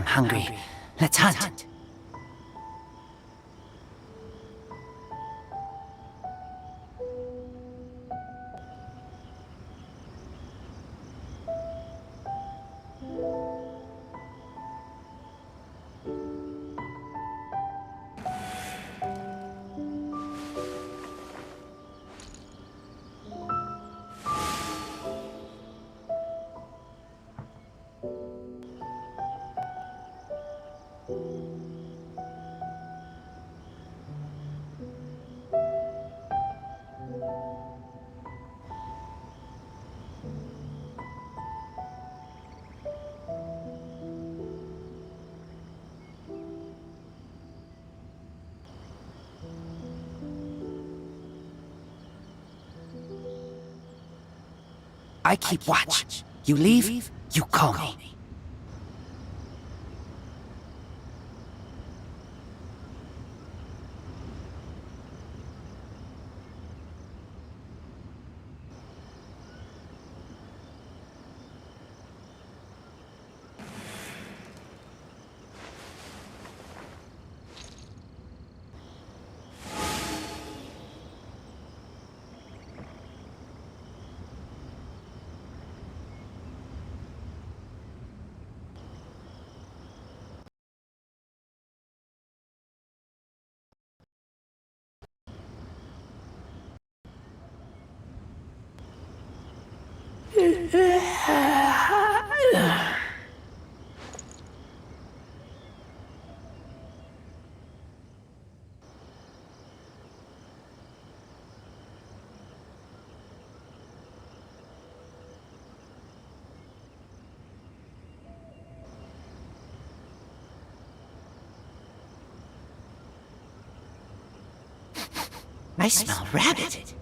hungry. Let's hunt. I keep watch. You leave, you call me. I smell rabbit.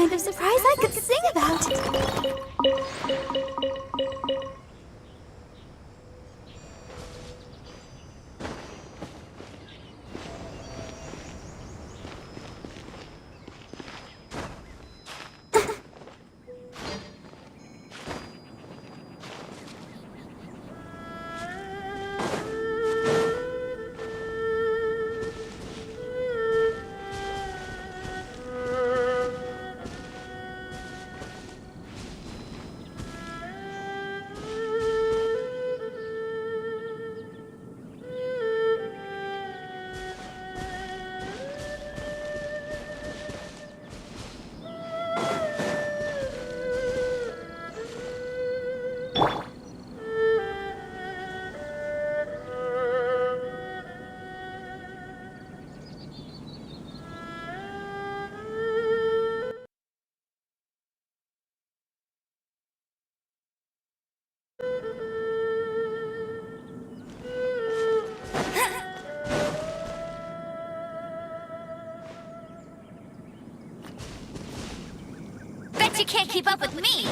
kind of surprise I could sing about. Bet you can't keep up with me!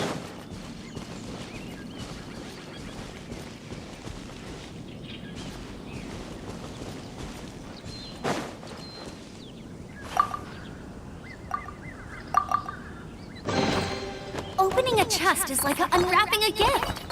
Opening a chest is like unwrapping a gift.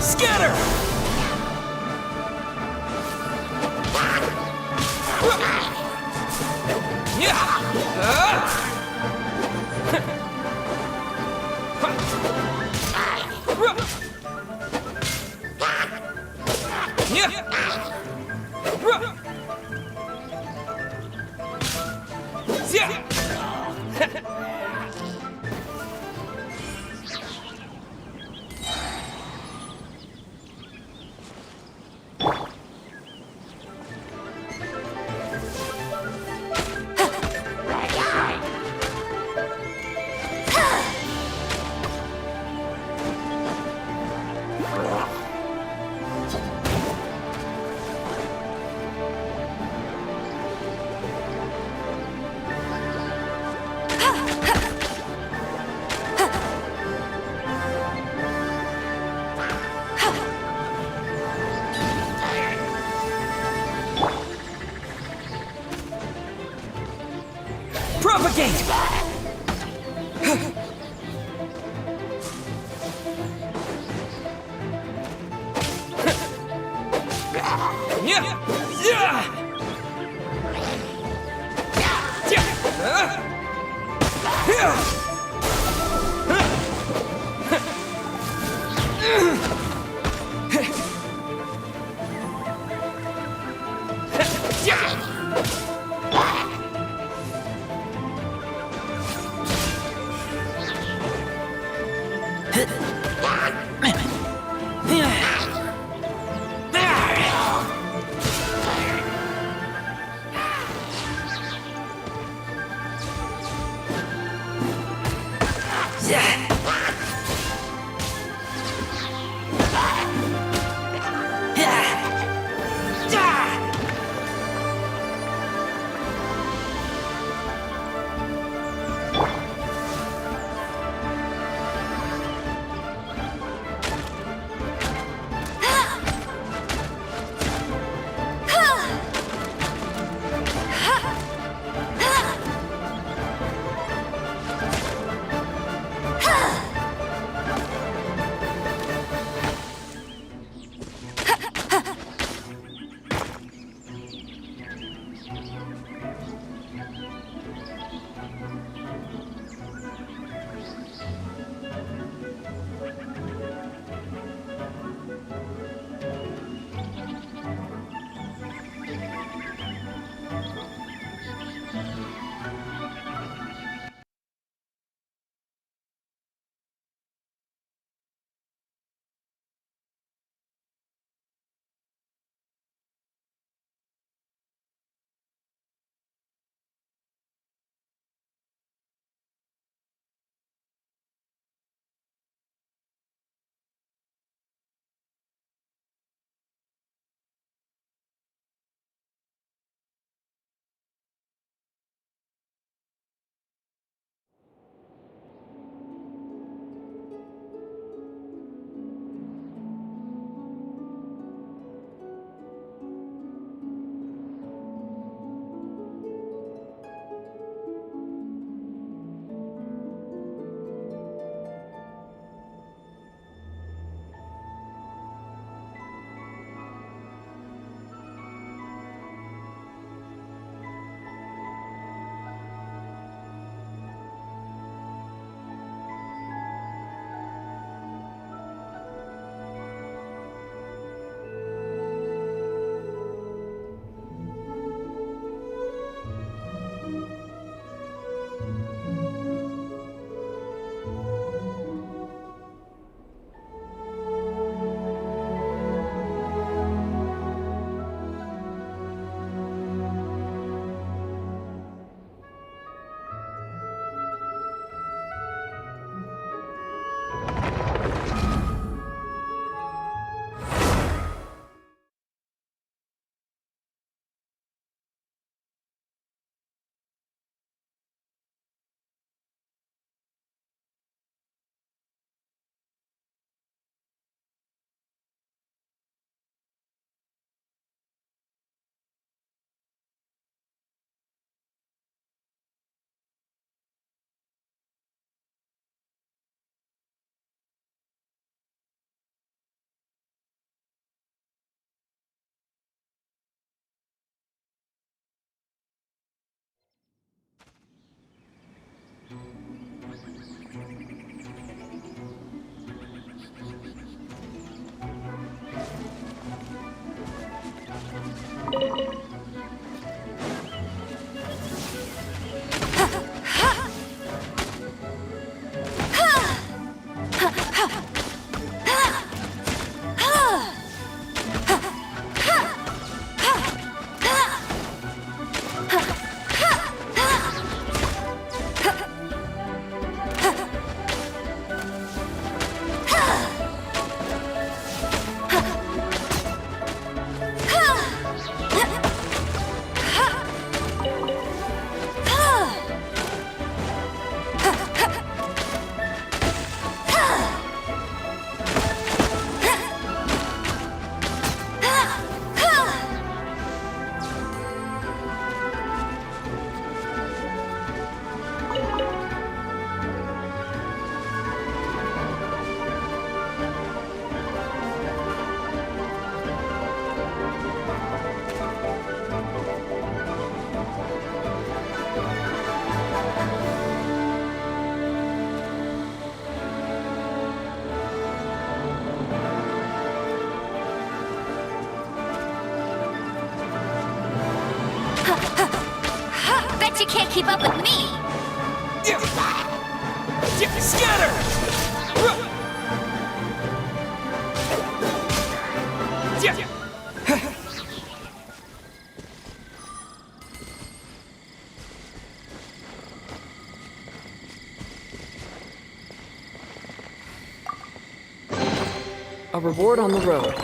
Scatter! Propagate! you can't keep up with me! Scatter! A reward on the road.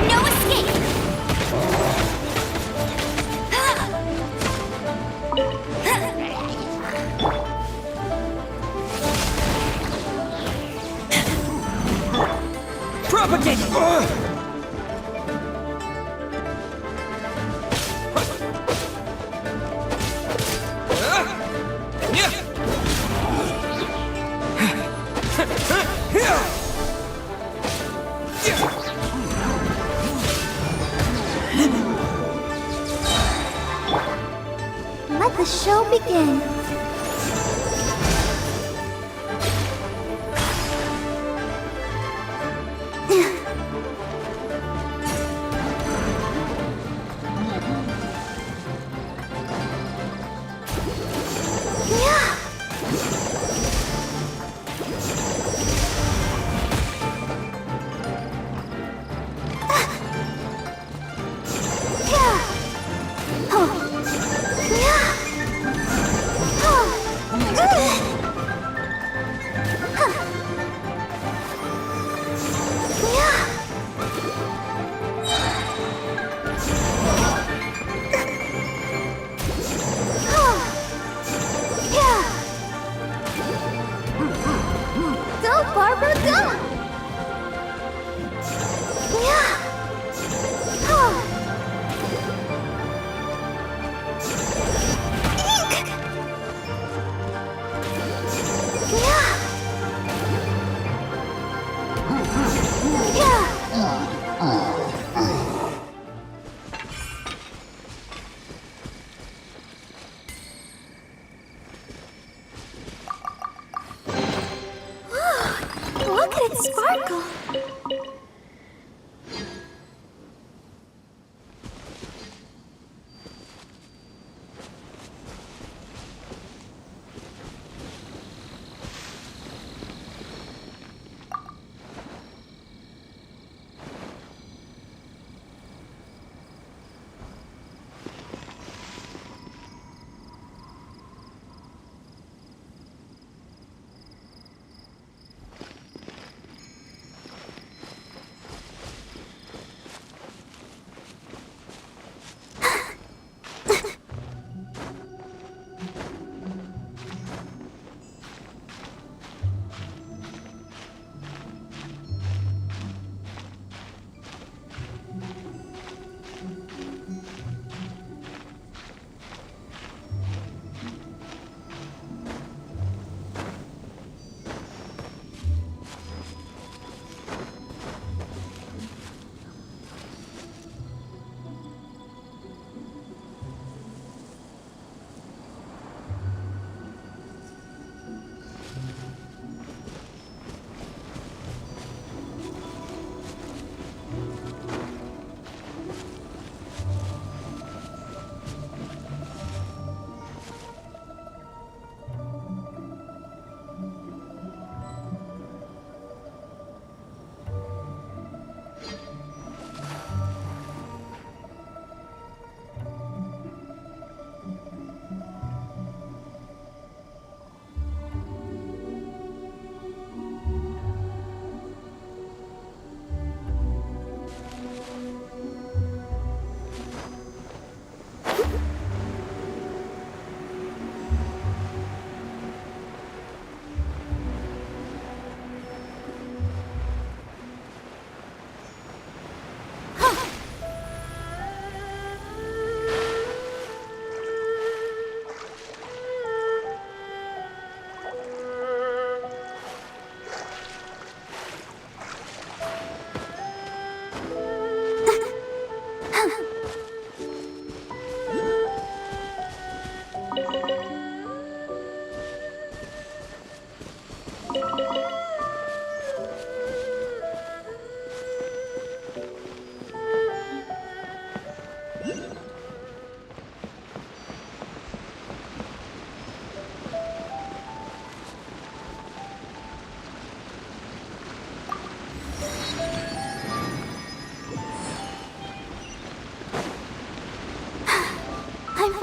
No escape! Propagate! Let the show begin.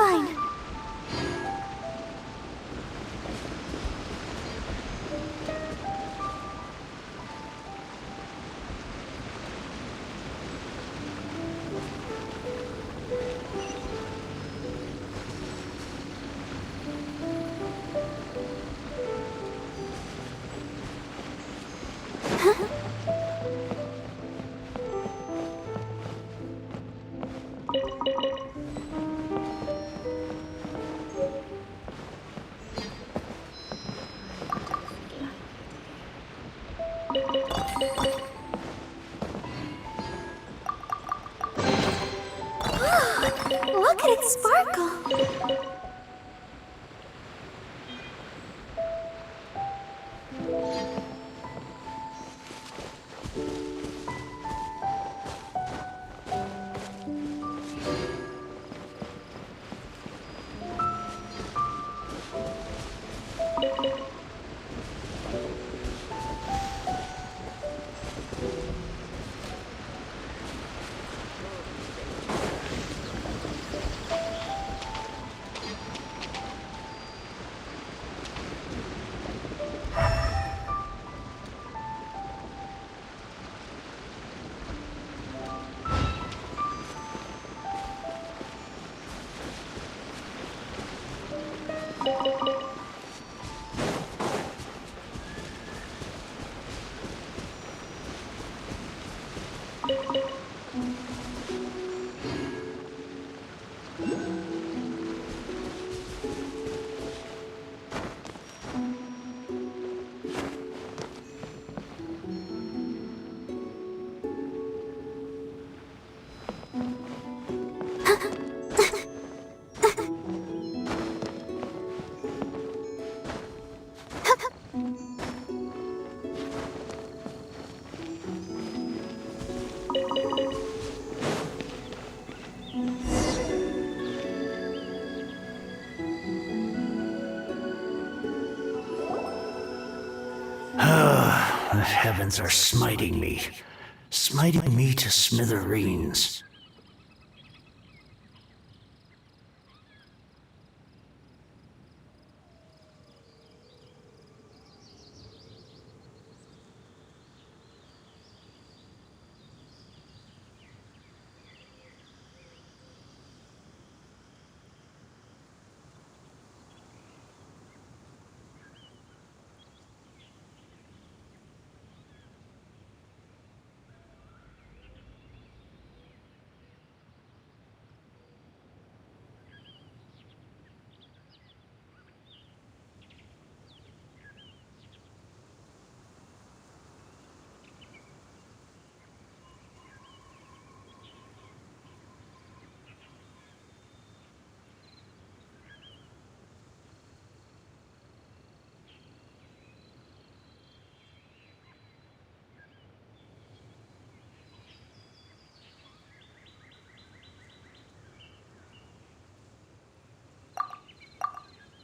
fine. Look at it sparkle! The heavens are smiting me to smithereens.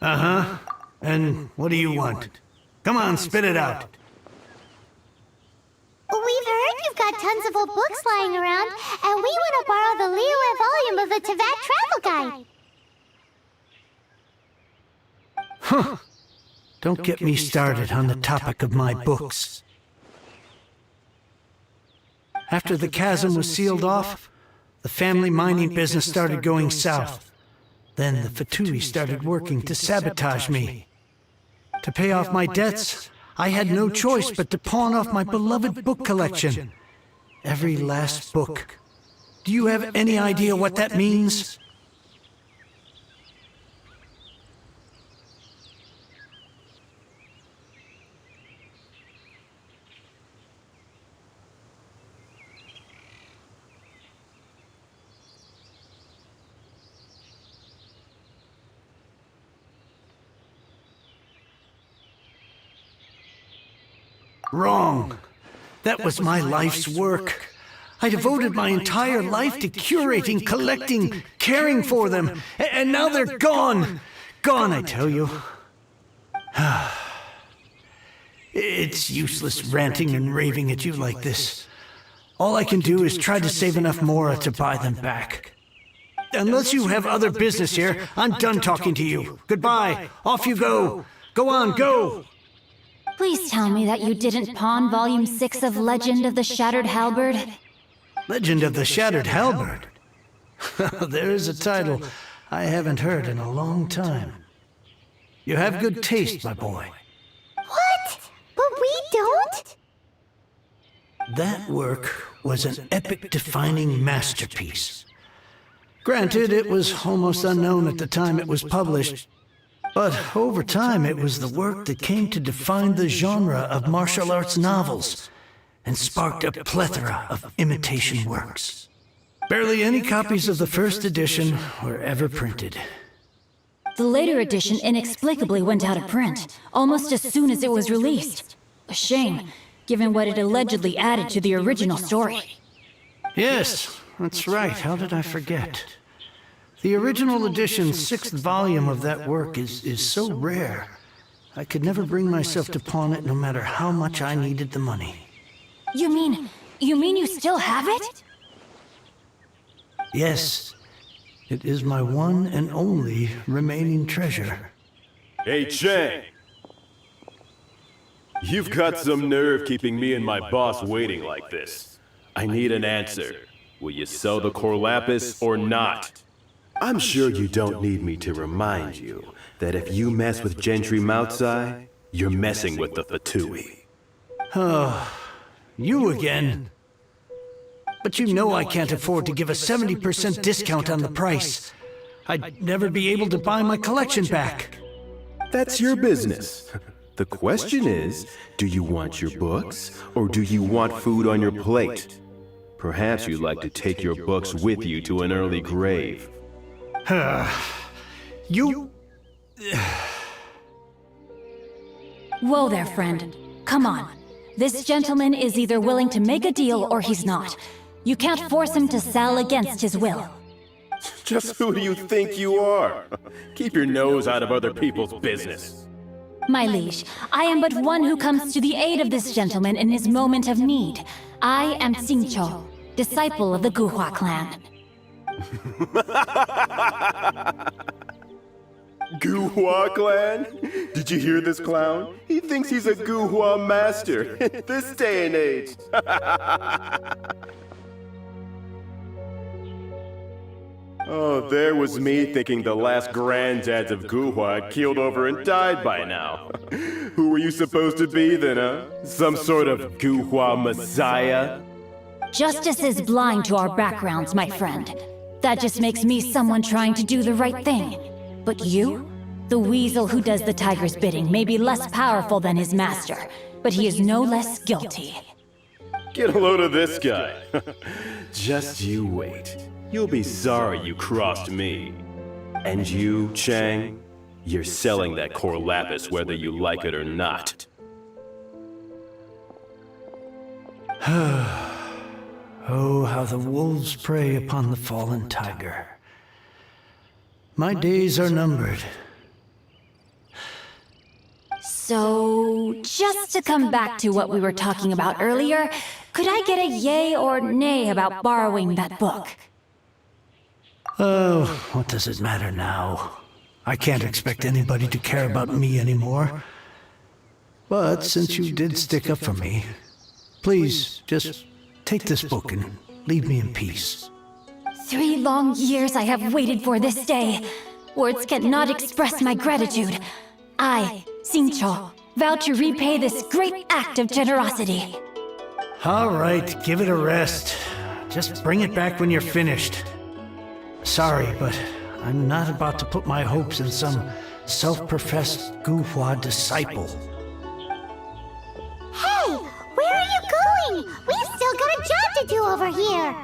Uh-huh. And what do you want? Come on, spit it out. We've heard you've got tons of old books lying around, and we want to borrow the Liyue volume of the Teyvat Travel Guide. Huh. Don't get me started on the topic of my books. After the chasm was sealed off, the family mining business started going south. Then the Fatui started working to sabotage me. To pay off my debts, I had no choice but to pawn off my beloved book collection. Every last book. Do you have any idea what that means? Wrong. That was my life's work. I devoted my entire life to curating, collecting, caring for them. And now they're gone. Gone, I tell you. It's useless ranting and raving at you like this. All I can do is try to save enough Mora to buy them back. unless you have other business here, I'm done talking to you. Goodbye. Off you go. Go on, go. Please tell me that you didn't pawn Volume 6 of Legend of the Shattered Halberd. Legend of the Shattered Halberd. There is a title I haven't heard in a long time. You have good taste, my boy. What? But we don't? That work was an epic-defining masterpiece. Granted, it was almost unknown at the time it was published, but over time it was the work that came to define the genre of martial arts novels and sparked a plethora of imitation works. Barely any copies of the first edition were ever printed. The later edition inexplicably went out of print, almost as soon as it was released. A shame, given what it allegedly added to the original story. Yes, that's right. How did I forget? The original edition's 6th volume of that work is so rare, I could never bring myself to pawn it no matter how much I needed the money. You mean you still have it? Yes, it is my one and only remaining treasure. Hey, Chang! You've got some nerve keeping me and my boss waiting like this. I need an answer. Will you sell the core lapis or not? I'm sure you don't need me to remind you that if you mess with Gentry Moutsai, you're messing with the Fatui. Oh, you again. But you know I can't afford to give a 70% discount on the price. I'd never be able to buy my collection back. That's your business. The question is, do you want your books, or do you want food on your plate? Perhaps you'd like to take your books with you to an early grave. You... Whoa there, friend. Come on. This gentleman is either willing to make a deal or he's not. You can't force him to sell against his will. Just who do you think you are? Keep your nose out of other people's business. My liege, I am but one who comes to the aid of this gentleman in his moment of need. I am Xingqiu, disciple of the Guhua clan. Guhua clan? Did you hear this clown? He thinks he's a Guhua master in this day and age. Oh, there was me thinking the last granddads of Guhua had keeled over and died by now. Who were you supposed to be then, huh? Some sort of Guhua messiah? Justice is blind to our backgrounds, my friend. That just makes me someone trying to do the right thing. But you? The weasel who does the tiger's bidding may be less powerful than his master, but he is no less guilty. Get a load of this guy. Just you wait. You'll be sorry you crossed me. And you, Chang, you're selling that core lapis whether you like it or not. Oh, how the wolves prey upon the fallen tiger. My days are numbered. So, just to come back to what we were talking about earlier, could I get a yay or nay about borrowing that book? Oh, what does it matter now? I can't expect anybody to care about me anymore. But since you did stick up for me, please, just take this book and leave me in peace. 3 long years I have waited for this day. Words cannot express my gratitude. I, Xingqiu, vow to repay this great act of generosity. All right, give it a rest. Just bring it back when you're finished. Sorry, but I'm not about to put my hopes in some self-professed Guhua disciple. Hey, where are you going? We've still got a job to do over here.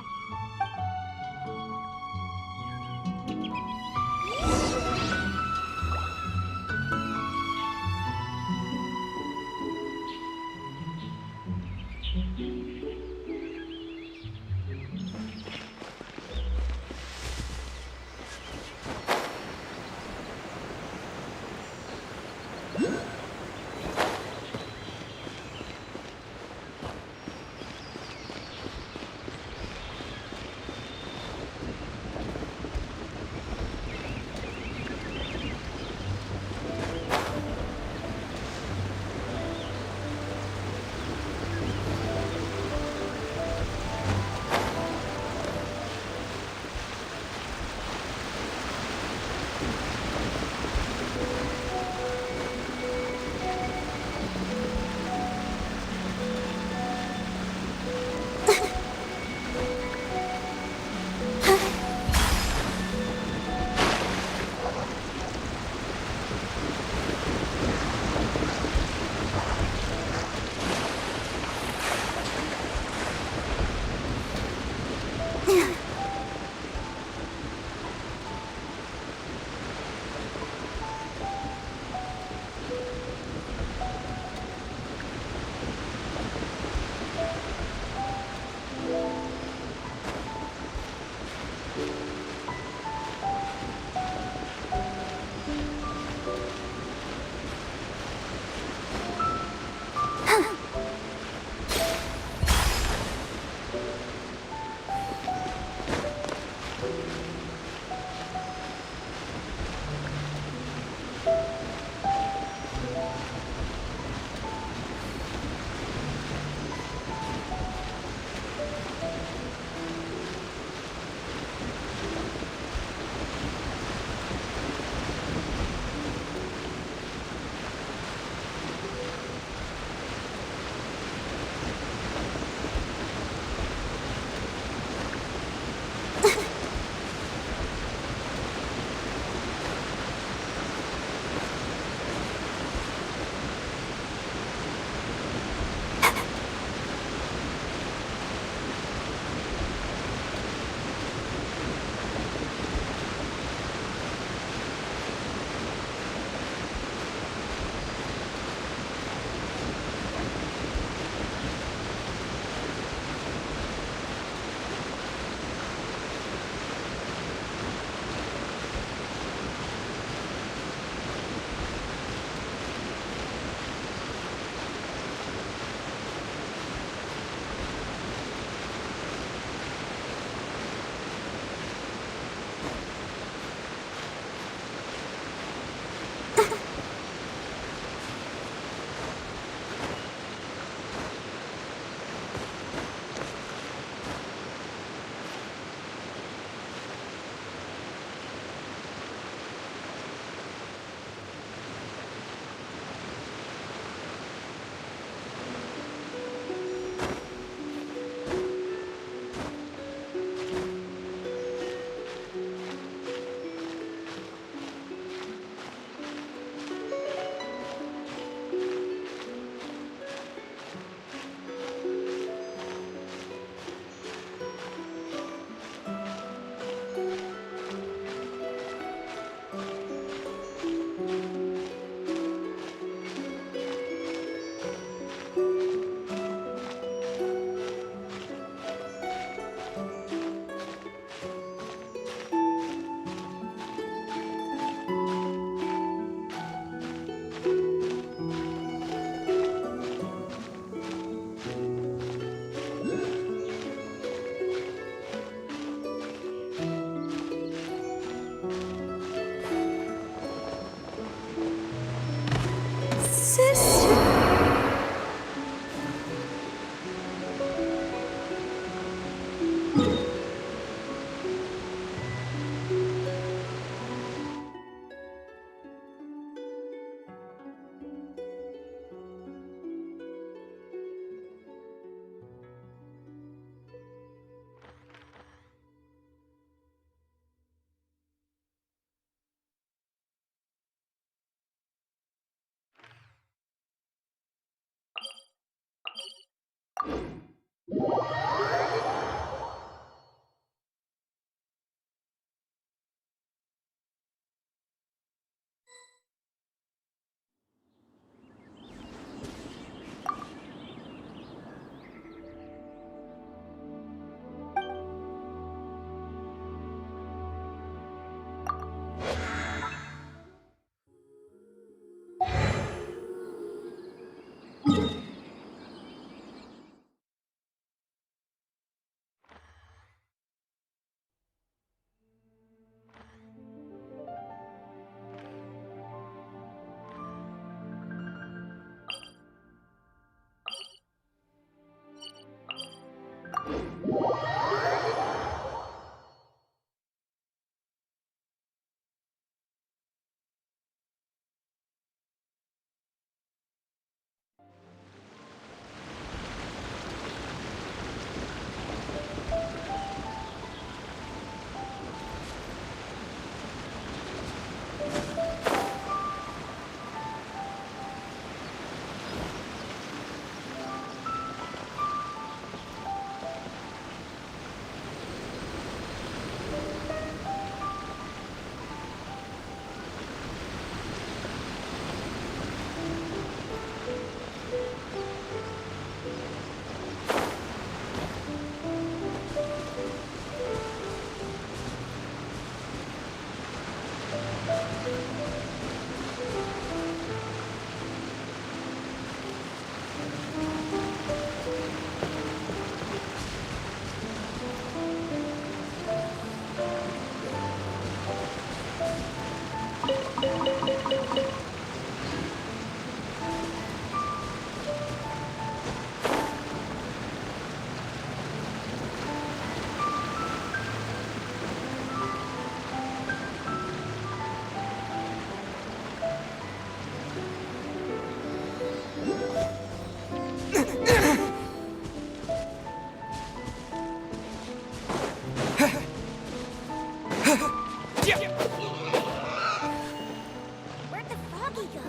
Where'd the froggy go?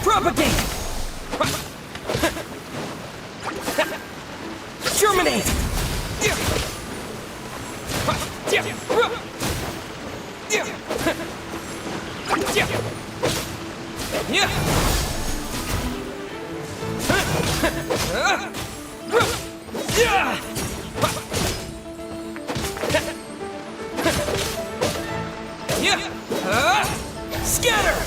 Propagate! Germinate! Scatter!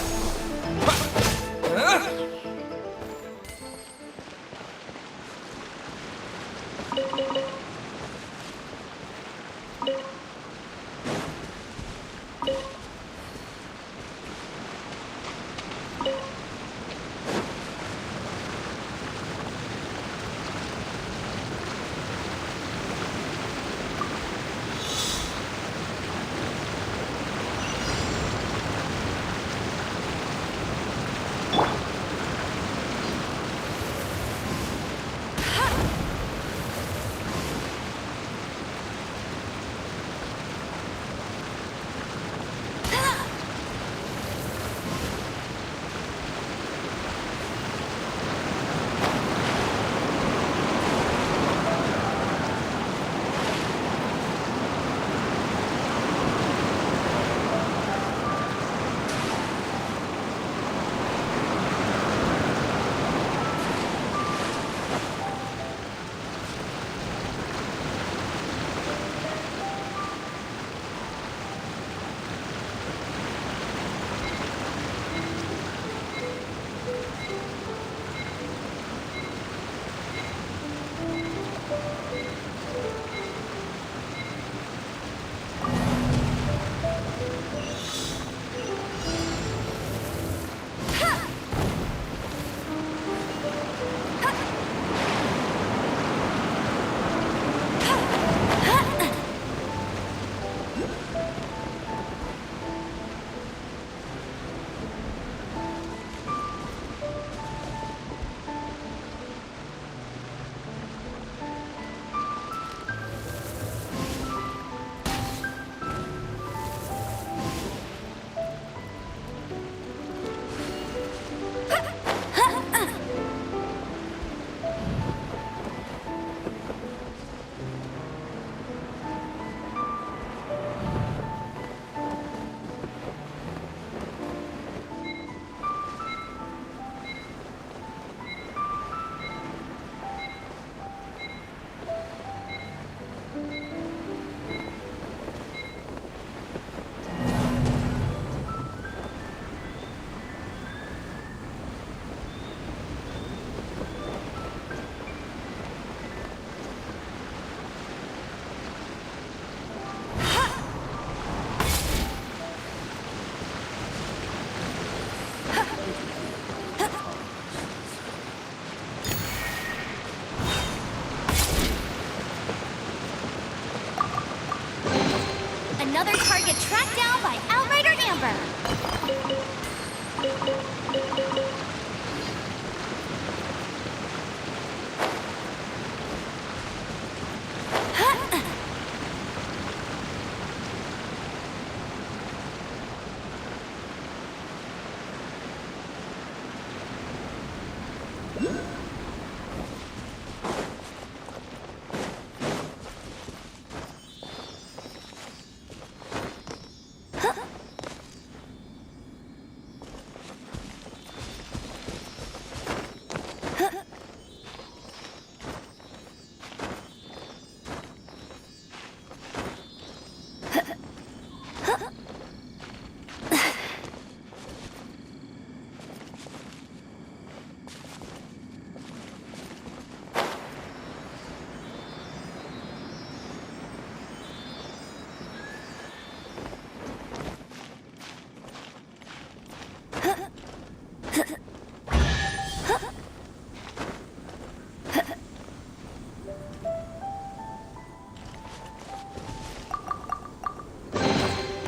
tracked down by Outrider Amber.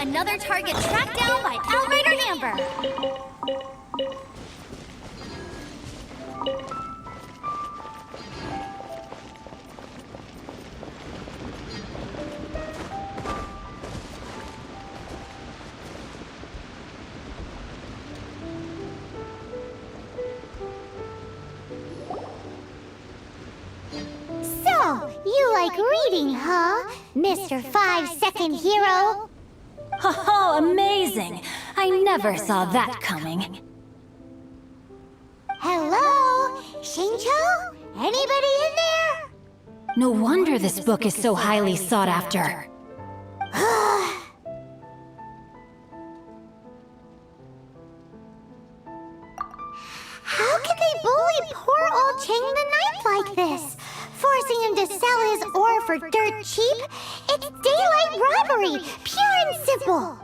Another target tracked down by Outrider Amber. So, you like reading, huh, Mr. 5-second hero? Oh, amazing! I never saw that coming. Hello? Shincho? Anybody in there? No wonder this book is so highly sought after. How can they bully poor old Chang the Ninth like this? Forcing him to sell his ore for dirt cheap? It's daylight robbery, pure and simple.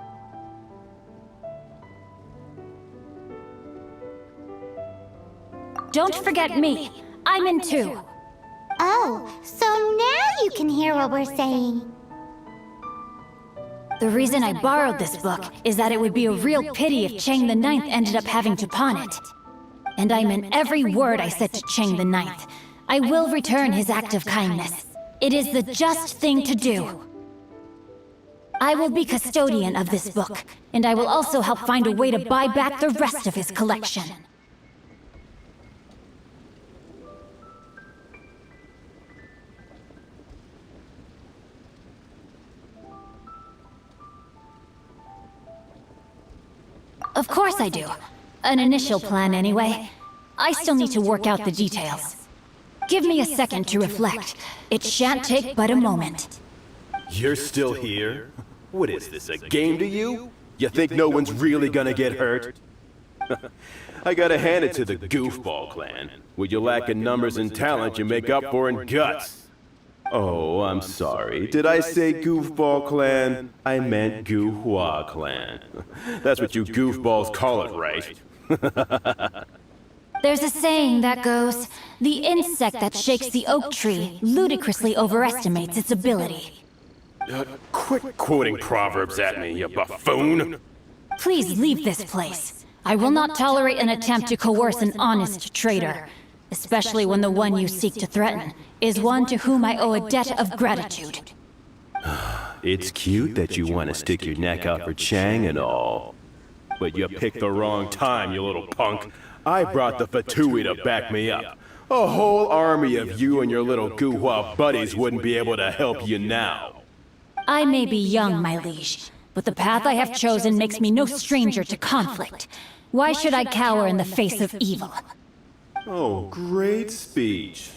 Don't forget me. I'm in too. Oh, so now you can hear what we're saying. The reason I borrowed this book is that it would be a real pity if Chang the Ninth ended up having to pawn it. And I meant every word I said to Chang the Ninth. I will return his act of kindness. It is the just thing to do. I will be custodian of this book, and I will also help find a way to buy back the rest of his collection. Of course I do. An initial plan, anyway. I still need to work out the details. Give me a second to reflect. It shan't take but a moment. You're still here? What is this, a game to you? You think no one's really gonna get hurt? I gotta hand it to the Goofball Clan. What you lack in numbers and talent, you make up for in guts. Oh, I'm sorry. Did I say Goofball Clan? I meant Goohua Clan. That's what you goofballs call it, right? There's a saying that goes, the insect that shakes the oak tree ludicrously overestimates its ability. Quit quoting proverbs at me, you buffoon! Please leave this place. I will not tolerate an attempt to coerce an honest trader, especially when the one you seek to threaten is one to whom I owe a debt of gratitude. It's cute that you want to stick your neck out for Chang and all. But you picked the wrong time, you little punk. I brought the Fatui to back me up. A whole army of you and your little Guhua buddies wouldn't be able to help you now. I may be young, my liege, but the path I have chosen makes me no stranger to conflict. Why should I cower in the face of evil? Oh, great speech.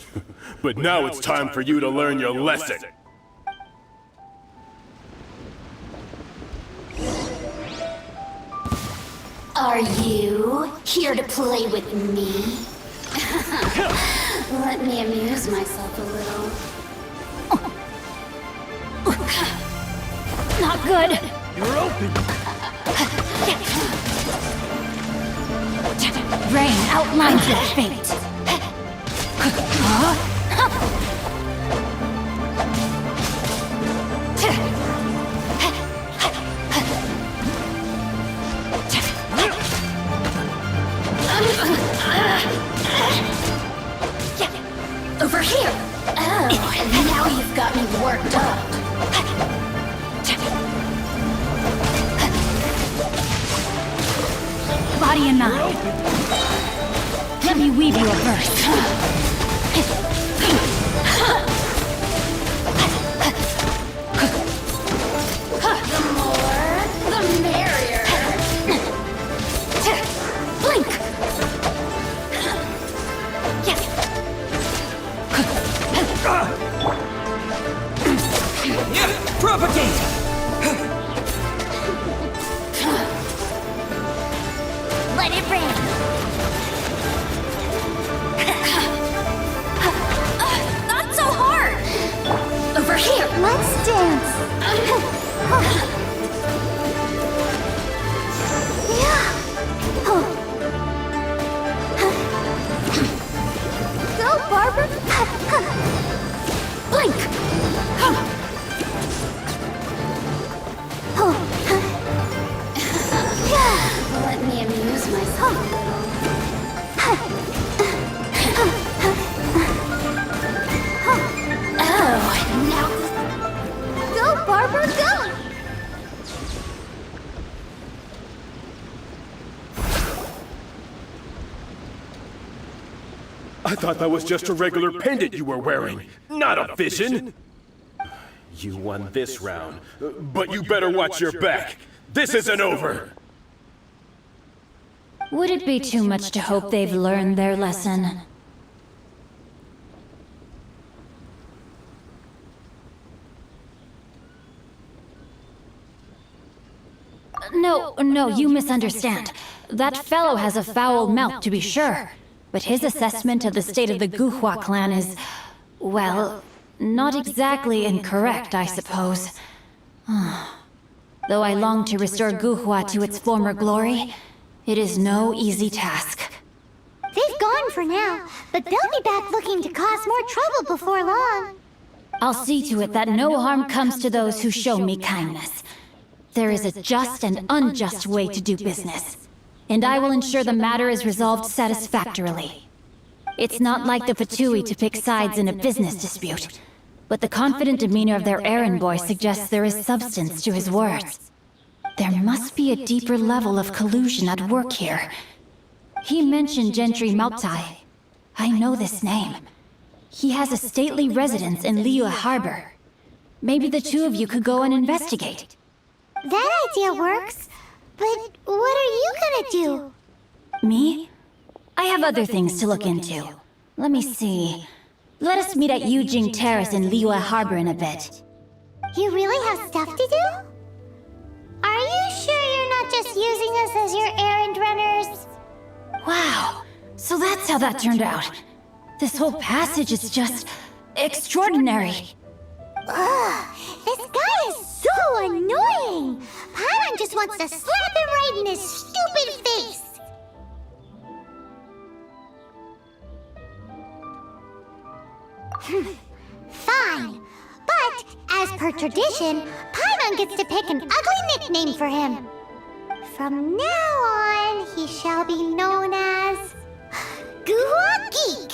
But now it's time for you to learn your lesson. Are you here to play with me? Let me amuse myself a little. Not good! You're open! Rain outlines your fate! body and mind. Let me weave you a verse. The more, the merrier. Blink! Yes. Propagate! Let it rain. Not so hard. Over here. Let's dance. Go, Barbara. Blink! Let me amuse myself. Oh, now Go, Barbara, go. I thought that was just a regular pendant you were wearing, not a vision. You won this round, but you better watch your back. This isn't over. Would it be too much to hope they've learned their lesson? No, you misunderstand. That fellow has a foul mouth, to be sure. But his assessment of the state of the Guhua clan is, well, not exactly incorrect, I suppose. Though I long to restore Guhua to its former glory, it is no easy task. They've gone for now, but they'll be back looking to cause more trouble before long. I'll see to it that no harm comes to those who show me kindness. There is a just and unjust way to do business, and I will ensure the matter is resolved satisfactorily. It's not like the Fatui to pick sides in a business dispute, but the confident demeanor of their errand boy suggests there is substance to his words. There must be a deeper level of collusion at work here. He mentioned Gentry Maltai. I know this name. He has a stately residence in Liyue Harbor. Maybe the two of you could go and investigate. That idea works, but what are you gonna do? Me? I have other things to look into. Let me see. Let us meet at Yujing Terrace in Liyue Harbor in a bit. You really have stuff to do? Are you sure you're not just using us as your errand runners? Wow, so that's how that turned out. This whole passage is just extraordinary. Ugh, this guy is so annoying! Paimon just wants to slap him right in his stupid face! Fine, but as per tradition, Paimon gets to pick an ugly nickname for him. From now on, he shall be known as Guhua Geek.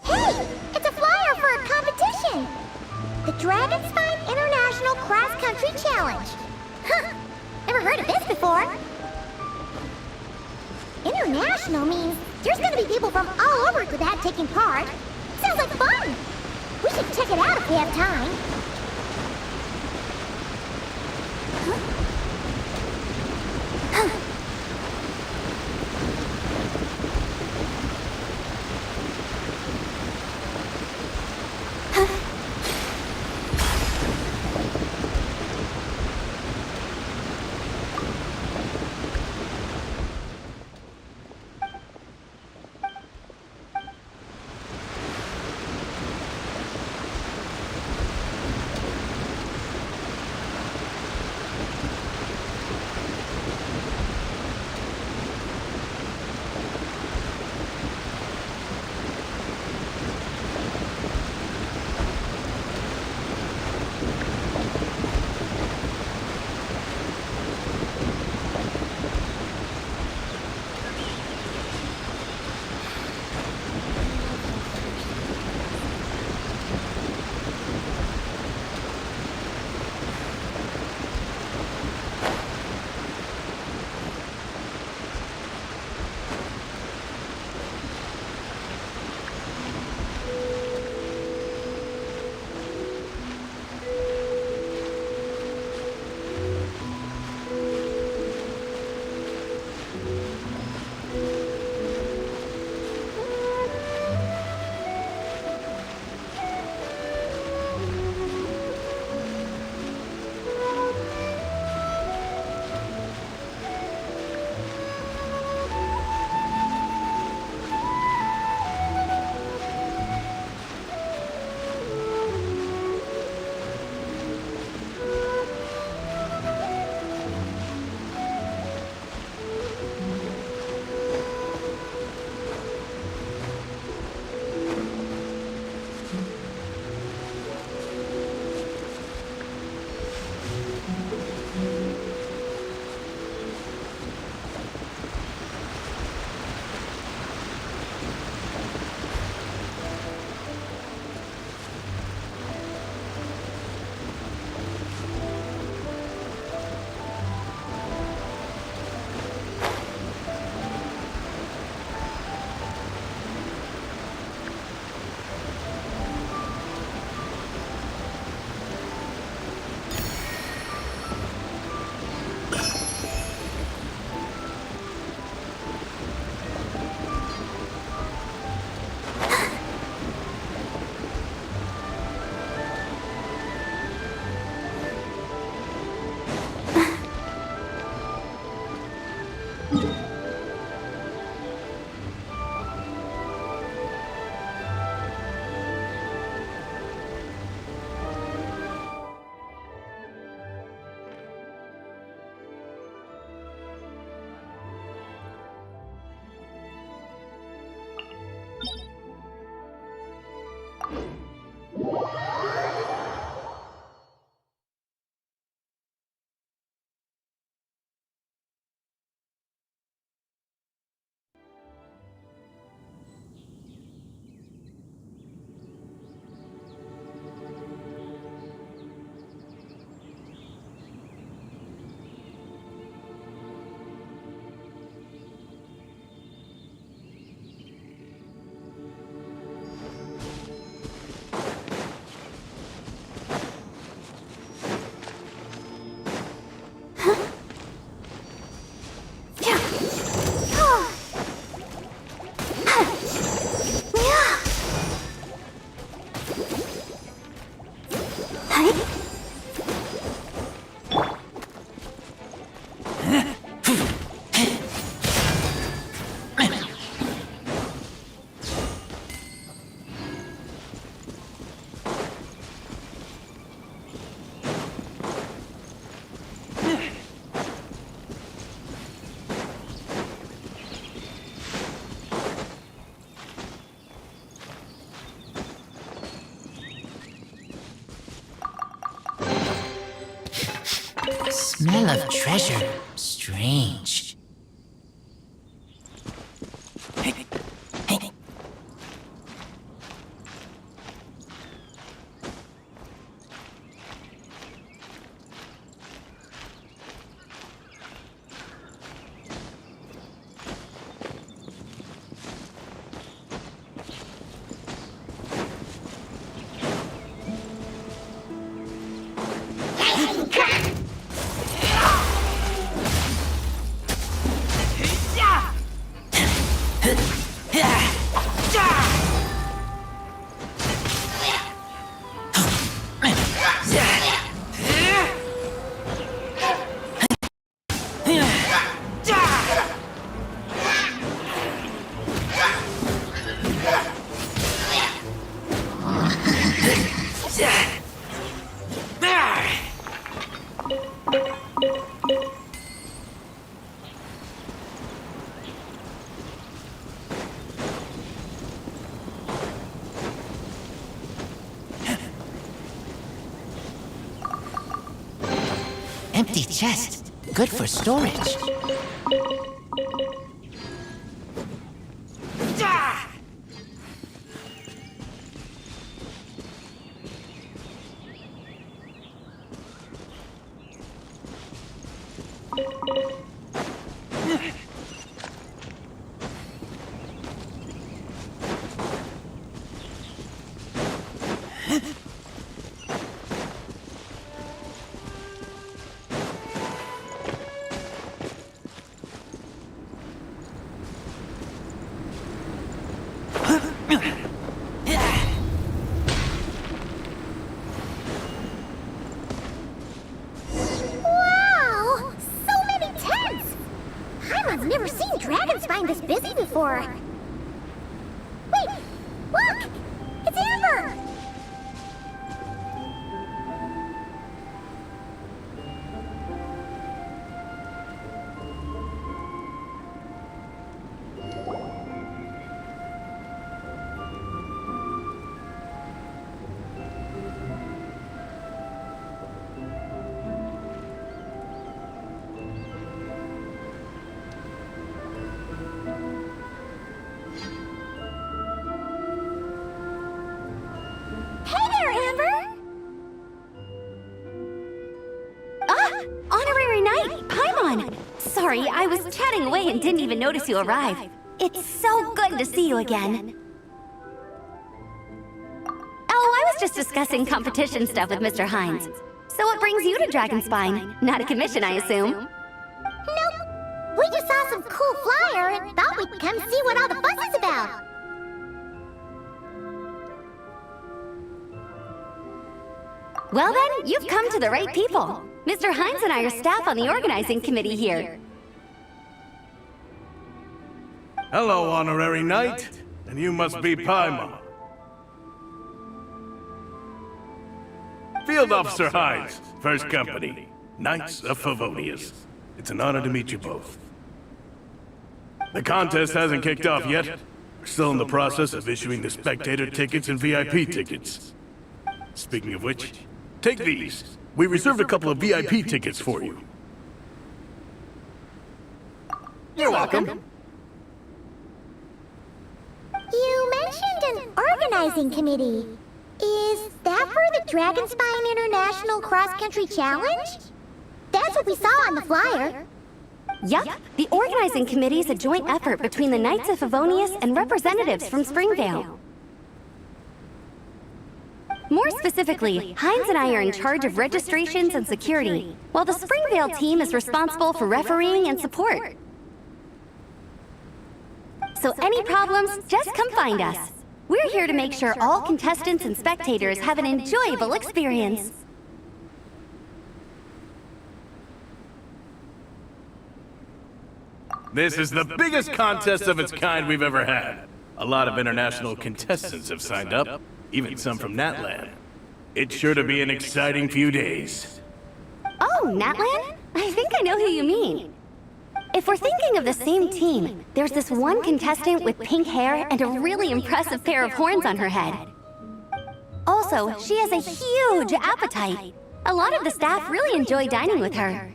Hey! It's a flyer for a competition! The Dragon's Spine International Cross Country Challenge! Huh! Never heard of this before! International means there's gonna be people from all over Quebec taking part. Sounds like fun! We should check it out if we have time. Smell of treasure. Strange. Empty chest. Good for storage. Wow! So many tents! Paimon's never seen dragon spine this busy before. Wait! Look! It's Amber! Hey there, Amber! Ah! Honorary Knight, Paimon! Sorry, I was chatting away and didn't even notice you arrive. It's so good to see you again. Oh, I was just discussing competition stuff with Mr. Hines. So what brings you to Dragonspine? Not a commission, I assume? Nope. We just saw some cool flyer and thought we'd come see what all the fuss is about. Well then, you've come to the right people. Mr. Hines and I are staff on the organizing committee here. Hello, Honorary Knight. And you must be Paimon. Field Officer Hines, First Company, Knights of Favonius. It's an honor to meet you both. The contest hasn't kicked off yet. We're still in the process of issuing the spectator tickets and VIP tickets. Speaking of which, take these. We reserved a couple of VIP tickets for you. You're welcome. You mentioned an organizing committee. Is that for the Dragonspine International Cross Country Challenge? That's what we saw on the flyer. Yup, the organizing committee is a joint effort between the Knights of Favonius and representatives from Springvale. More specifically, Hines and I are in charge of registrations and security, while the Springvale team is responsible for refereeing and support. So any problems, just come find us. We're here to make sure all contestants and spectators have an enjoyable experience. This is the biggest contest of its kind we've ever had. A lot of international contestants have signed up, even some from Natlan. It's sure to be an exciting few days. Oh, Natlan? I think I know who you mean. If we're thinking of the same team, there's this one contestant with pink hair and a really impressive pair of horns on her head. Also, she has a huge appetite. A lot of the staff really enjoy dining with her.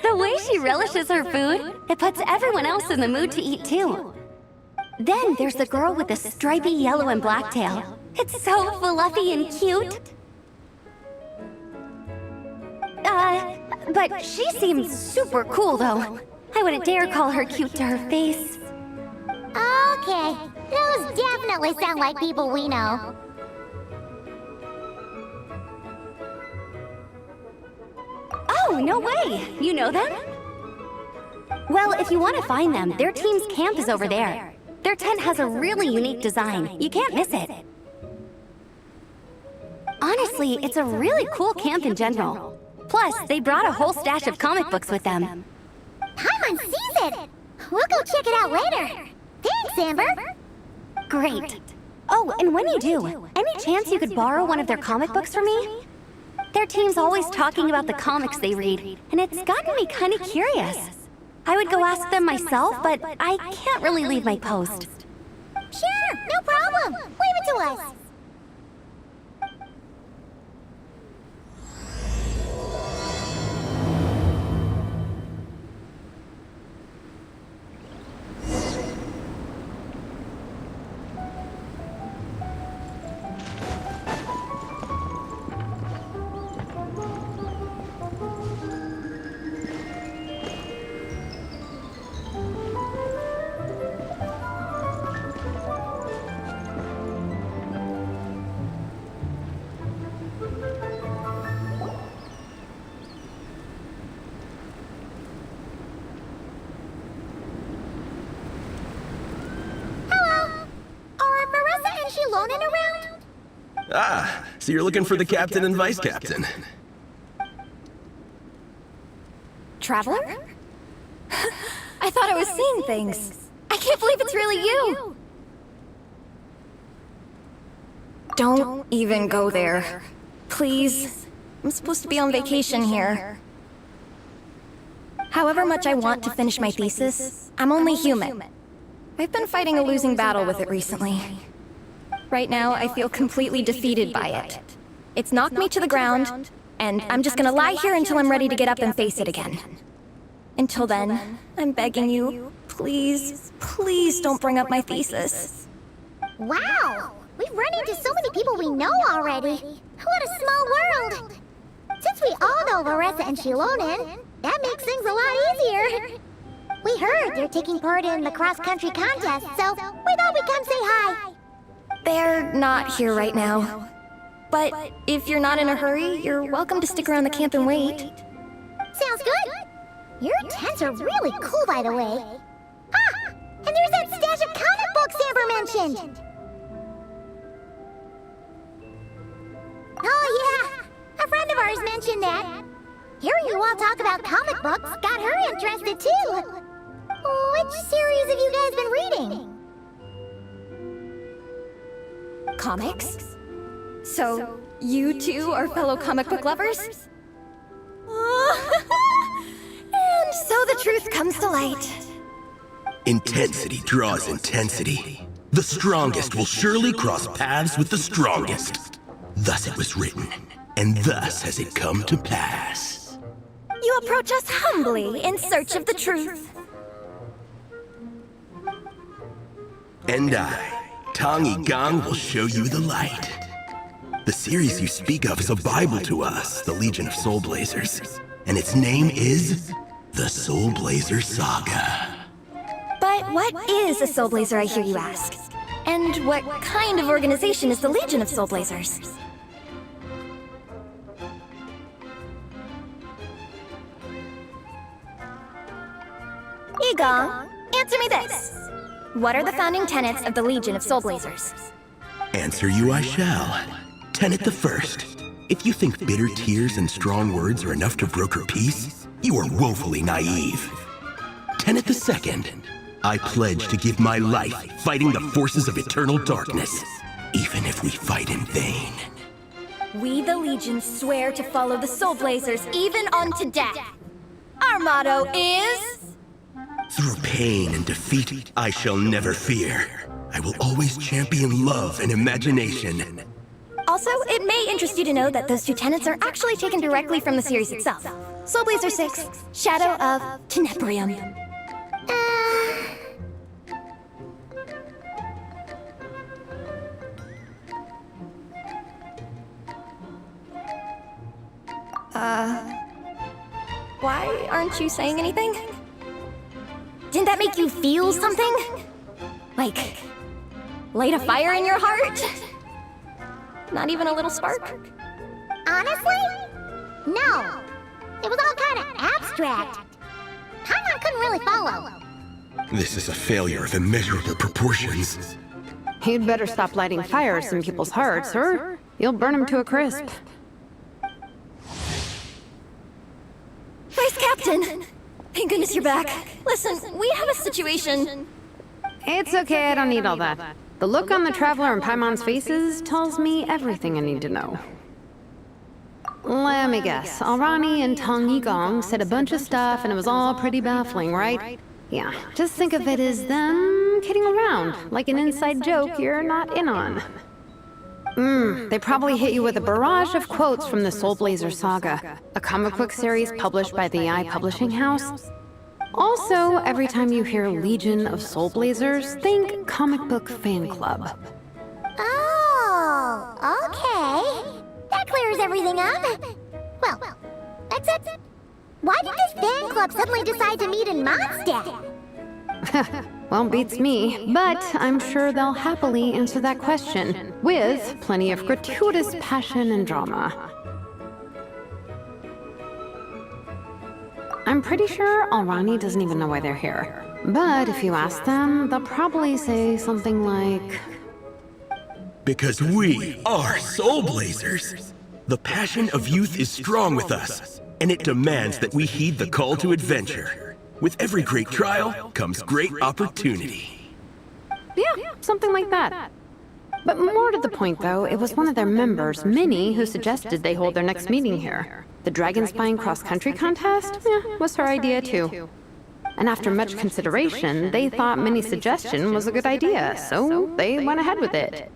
The way she relishes her food, it puts everyone else in the mood to eat too. Then there's the girl with the stripy yellow and black tail. It's so fluffy and cute. But she seems super cool though. I wouldn't dare call her cute to her face. Okay, those definitely sound like people we know. Oh, no way! You know them? Well, if you want to find them, their team's camp is over there. Their tent has a really unique design. You can't miss it. Honestly, it's a really cool camp in general. Plus, they brought a whole stash of comic books with them. Paimon sees it! We'll go check it out later. Thanks, Amber. Great. Oh, and when you do, any chance you could borrow one of their comic books from me? Their team's always talking about the comics they read, and it's gotten me kind of curious. I would go ask them myself, but I can't really leave my post. Sure, no problem. Leave it to us. Around? Ah, so you're looking for the captain and vice captain. Traveler? I thought I was seeing things. I can't believe it's really you! Don't even go there. Please. I'm supposed to be on vacation here. However much I want to finish my thesis, I'm only human. I've been fighting a losing battle with it recently. Right now, I feel completely defeated by it. It's knocked me to the ground, and I'm just gonna lie here until I'm ready to get up and face it again. Until then, I'm begging you, please, please don't bring up my thesis. Wow! We've run into so many people we know already. What a small world! Since we all know Varessa and Shilonen, that makes things a lot easier. We heard they're taking part in the cross-country contest, so we thought we'd come say hi. They're not here right now. But if you're not in a hurry, you're welcome to stick around the camp and wait. Sounds good. Your tents are really cool, by the way. Ah! And there's that stash of comic books Amber mentioned! Oh yeah! A friend of ours mentioned that. Hearing you all talk about comic books got her interested too. Which series have you guys been reading? Comics? So, you two are fellow comic book lovers? And so the truth comes to light. Intensity draws intensity. The strongest will surely cross paths with the strongest. Thus it was written, and thus has it come to pass. You approach us humbly in search of the truth. And I, Tong Gang, will show you the light. The series you speak of is a Bible to us, the Legion of Soul Blazers. And its name is the Soul Blazer Saga. But what is a Soul Blazer, I hear you ask? And what kind of organization is the Legion of Soul Blazers? Igong, answer me this. What are the founding tenets of the Legion of Soul Blazers? Answer you I shall. Tenet the first. If you think bitter tears and strong words are enough to broker peace, you are woefully naive. Tenet the second. I pledge to give my life fighting the forces of eternal darkness, even if we fight in vain. We, the Legion, swear to follow the Soul Blazers even unto death. Our motto is... Through pain and defeat, I shall never fear. I will always champion love and imagination. Also, it may interest you to know that those two tenets are actually taken directly from the series itself. Soul Blazer 6, Shadow of Tenebrium. Why aren't you saying anything? Didn't that make you feel something? Like, light a fire in your heart? Not even a little spark? Honestly? No. It was all kind of abstract. Paimon couldn't really follow. This is a failure of immeasurable proportions. You'd better stop lighting fires in people's hearts, or you'll burn them to a crisp. Vice Captain! Thank goodness you're back. Listen, we have a situation. It's okay, I don't need all that. The look on the Traveler and Paimon's faces tells me everything I need to know. Let me guess. Alrani and Tong Yigong said a bunch of stuff and it was all pretty baffling, right? Yeah, just think of it as them kidding around, like an inside joke you're not in on. They probably hit you with a barrage of quotes from the Soul Blazer saga, a comic book series published by the AI Publishing House. Also, every time you hear Legion of Soul Blazers, think comic book fan club. Oh, okay. That clears everything up. Well, except, why did this fan club suddenly decide to meet in Mondstadt? Well, beats me, but I'm sure they'll happily answer that question, with plenty of gratuitous passion and drama. I'm pretty sure Alrani doesn't even know why they're here. But if you ask them, they'll probably say something like... Because we are Soul Blazers. The passion of youth is strong with us, and it demands that we heed the call to adventure. With every great trial comes great opportunity. Yeah, something like that. But more to the point, though, it was one of their members, Minnie, who suggested they hold their next meeting here. The Dragon Spying Cross-Country Contest? Was her idea, too. And after much consideration, they thought Minnie's suggestion was a good idea, so they went ahead with it.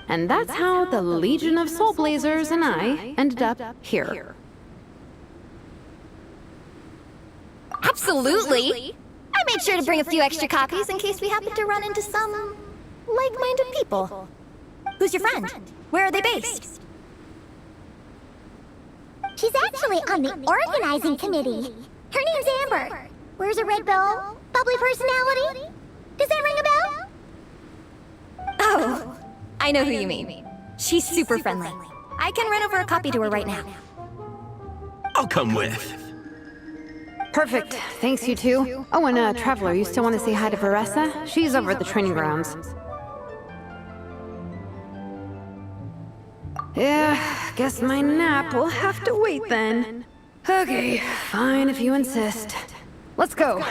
And that's how the Legion of Soul Blazers and I ended up here. Absolutely! I made sure to bring a few extra copies in case we happen to run into some like-minded people. Who's your friend? Where are they based? She's actually on the organizing committee. Her name's Amber. Wears a red bow, bubbly personality. Does that ring a bell? Oh, I know who you mean. She's super friendly. I can run over a copy to her right now. I'll come with. Perfect. Thanks, you two. Oh, and Traveler, you still want to say hi to Veressa? She's over at the training grounds. Yeah, guess my nap will have to wait then. Okay, fine if you insist. Let's go.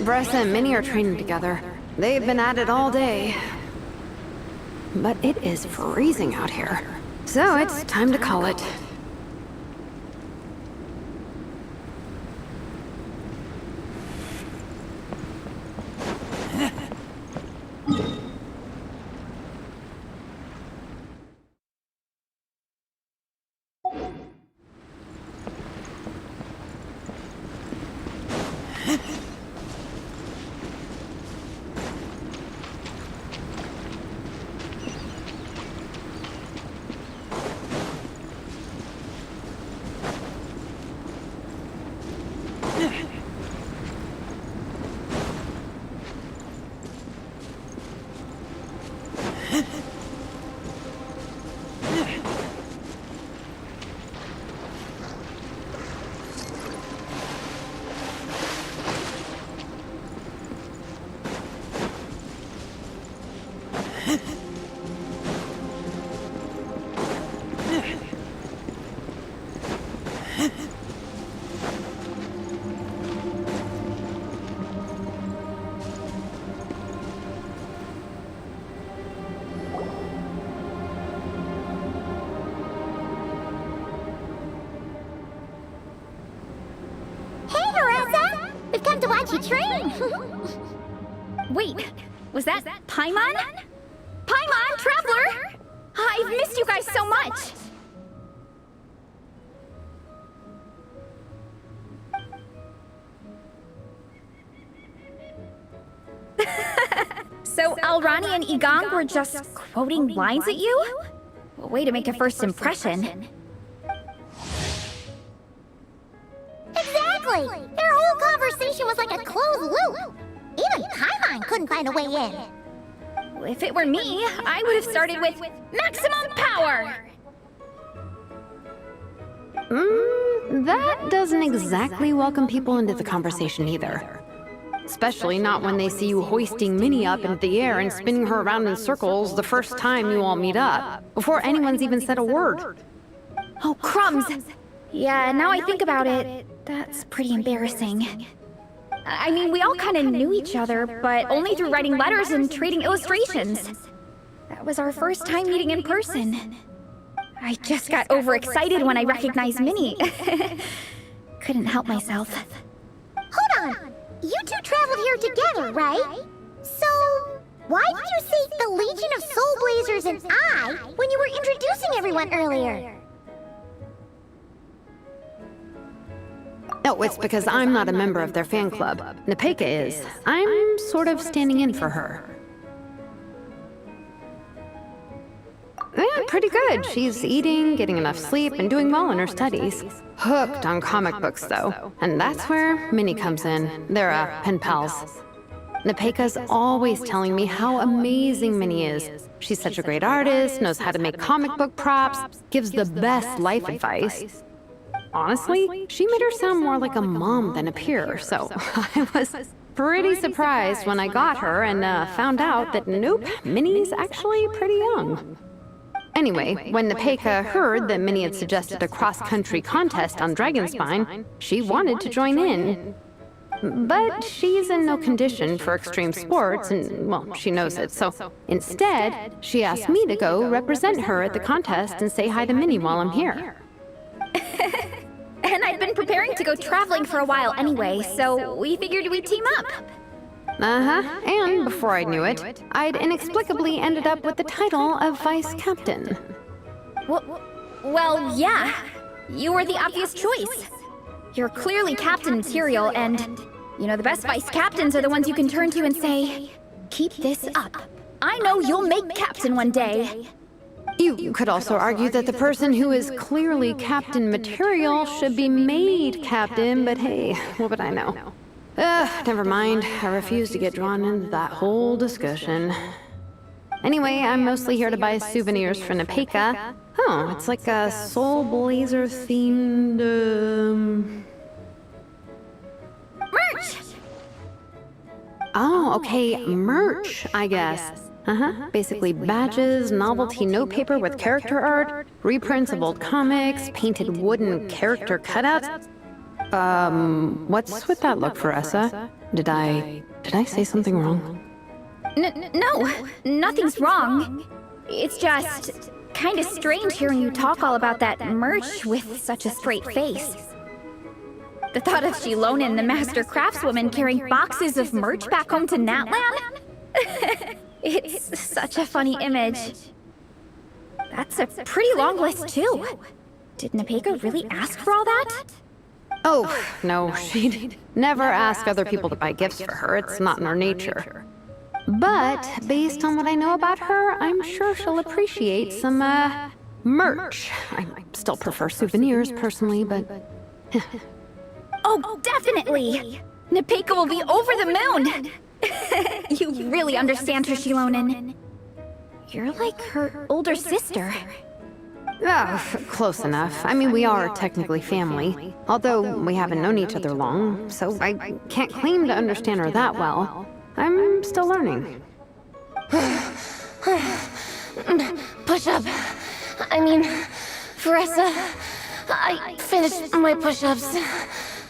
Veressa and Minnie are training together. They've been at it all day. But it is freezing out here. So it's time to call it. You train. Wait, was that Paimon? Paimon, Traveler! I've missed you guys so much! So Alrani and Igong were just quoting lines at you? Way to make a first impression. Exactly! Their whole conversation was like a closed loop. Even Paimon couldn't find a way in. If it were me, I would have started with maximum power! That doesn't exactly welcome people into the conversation either. Especially not when they see you hoisting Minnie up into the air and spinning her around in circles the first time you all meet up, before anyone's even said a word. Oh, crumbs! Yeah, now I think about it, that's pretty embarrassing. I mean, we all kind of knew each other, but only through writing letters and trading illustrations. That was our first time meeting in person. I just got overexcited when I recognized Minnie. Couldn't help myself. Hold on! You two traveled here together, right? So, why did you say the Legion of Soul Blazers and I when you were introducing everyone earlier? Oh, it's because I'm not a member of their fan club. Nepeka is. I'm sort of standing in for her. Yeah, pretty good. She's eating, getting enough sleep, and doing well in her studies. Hooked on comic books, though. And that's where Minnie comes in. They're pen pals. Nepeka's always telling me how amazing Minnie is. She's such a great artist, knows how to make comic book props, gives the best life advice. Honestly, she made her sound more like a mom than a peer, so I was pretty surprised when I got her and found out that nope, Minnie's actually pretty young. Anyway, when Nepeka heard that Minnie had suggested a cross-country contest on Dragonspine, she wanted to join in. But she's in no condition for extreme sports, and, well, she knows it, so instead, she asked me to go represent her at the contest and say hi to Minnie while I'm here. And I'd been preparing to go traveling for a while anyway, so we figured we'd team up. Uh-huh, and before I knew it, I'd inexplicably ended up with the title of Vice Captain. Well, yeah. You were the obvious choice. You're clearly captain material, and, you know, the best vice captains are the ones you can turn to and say, keep this up. I know you'll make captain one day. You could also argue that the person who is clearly captain material should be made captain, but hey, what would I know? Never mind. I refuse to get drawn into that whole discussion. Anyway, I'm mostly here to buy souvenirs for Nepeka. Oh, it's like a Soul Blazer themed, Merch! Oh, okay, merch, I guess. Basically badges, novelty notepaper with character art, reprints of old comics, painted wooden character cutouts. What's with that look, Faressa? Did I say something wrong? No, nothing's wrong. It's just kind of strange hearing you talk all about that merch with such a straight face. The thought of Shilonen, the master craftswoman, carrying boxes of merch back home to Natlan? It's such a funny image. That's a pretty long list, too. Did Nepeka really ask for all that? Oh, no, she'd never ask other people to buy gifts for her. It's not in her nature. But, based on what I know about her, I'm sure she'll appreciate some, merch. I still prefer souvenirs, personally, but... Oh, definitely! Nepeka will be over the moon! You really understand her, Shilonen. You're like her older sister. Oh, close enough. I mean, we are technically family. Although we haven't known each other long, so I can't claim to understand her that well. I'm still learning. Push-up. I mean, Faressa, I finished my push-ups.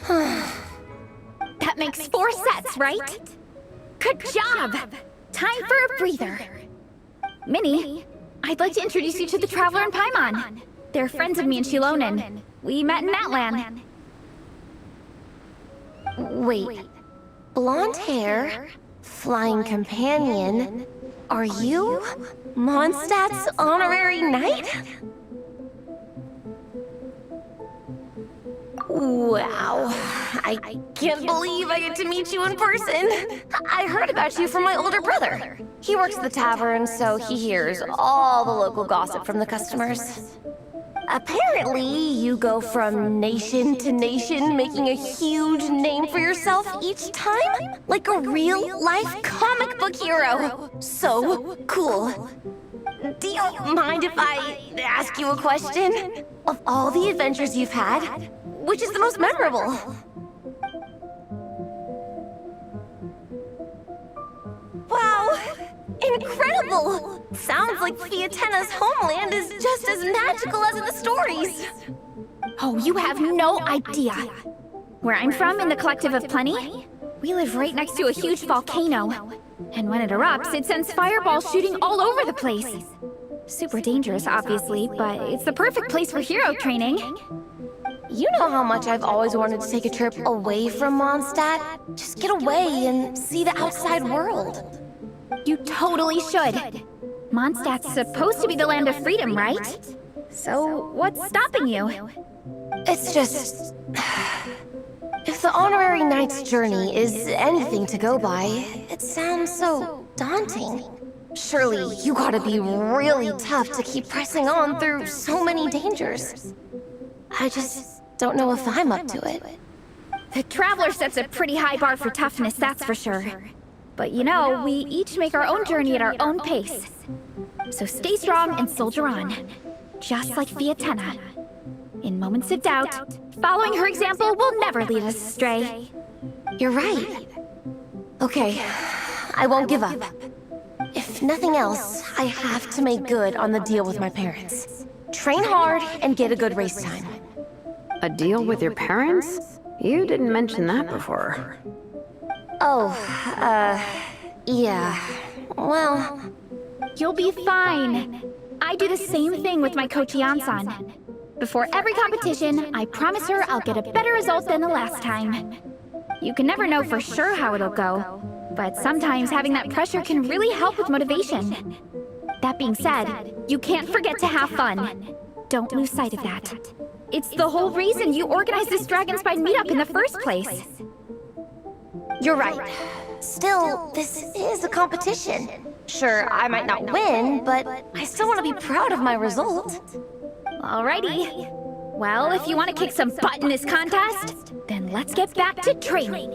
That makes 4 sets, right? Good job! Time for a breather. Minnie, I'd like to introduce you to the Traveler and Paimon. They're friends of me and Shilonen. We met in Natlan. Wait. Blonde hair, flying companion. Are you Mondstadt's honorary knight? Wow. I can't believe I get to meet you in person. I heard about you from my older brother. He works at the tavern, so he hears all the local gossip from the customers. Apparently, you go from nation to nation, making a huge name for yourself each time? Like a real-life comic book hero. So cool. Do you mind if I ask you a question? Of all the adventures you've had, which is the most memorable? Wow! Incredible! Sounds like Fiatenna's homeland is just as magical as in the stories. Oh, you have no idea. Where I'm from, in the Collective of Plenty, we live right next to a huge volcano. And when it erupts, it sends fireballs shooting all over the place. Super dangerous, obviously, but it's the perfect place for hero training. You know how much I've always wanted to take a trip away from Mondstadt? Just get away and see the outside world. You totally should. Mondstadt's supposed to be the land of freedom, right? So, what's stopping you? It's just... If the honorary knight's journey is anything to go by, it sounds so daunting. Surely you gotta be really tough to keep pressing on through so many dangers. I just don't know if I'm up to it. The Traveler sets a pretty high bar for toughness, that's for sure. But you know, we each make our own journey at our own pace. So stay strong and soldier on. Just like Fiatenna. In moments of doubt, following her example will never lead us astray. You're right. Okay, I won't give up. If nothing else, I have to make good on the deal with my parents. Train hard and get a good race time. A deal with your parents? You didn't mention that before. Oh, yeah. Well... You'll be fine. I do the same thing with my coach Yansan. Before every competition, I promise her I'll get a better result than the last time. You can never know for sure how it'll go, but sometimes having that pressure can really help with motivation. That being said, you can't forget to have fun. Don't lose sight of that. It's the whole reason you organized this Dragonspine meetup in the first place. You're right. Still, this is a competition. Sure, I might not win, but I still want to be proud of my result. Alrighty. Well, if you want to kick some butt in this contest, then let's get back to training.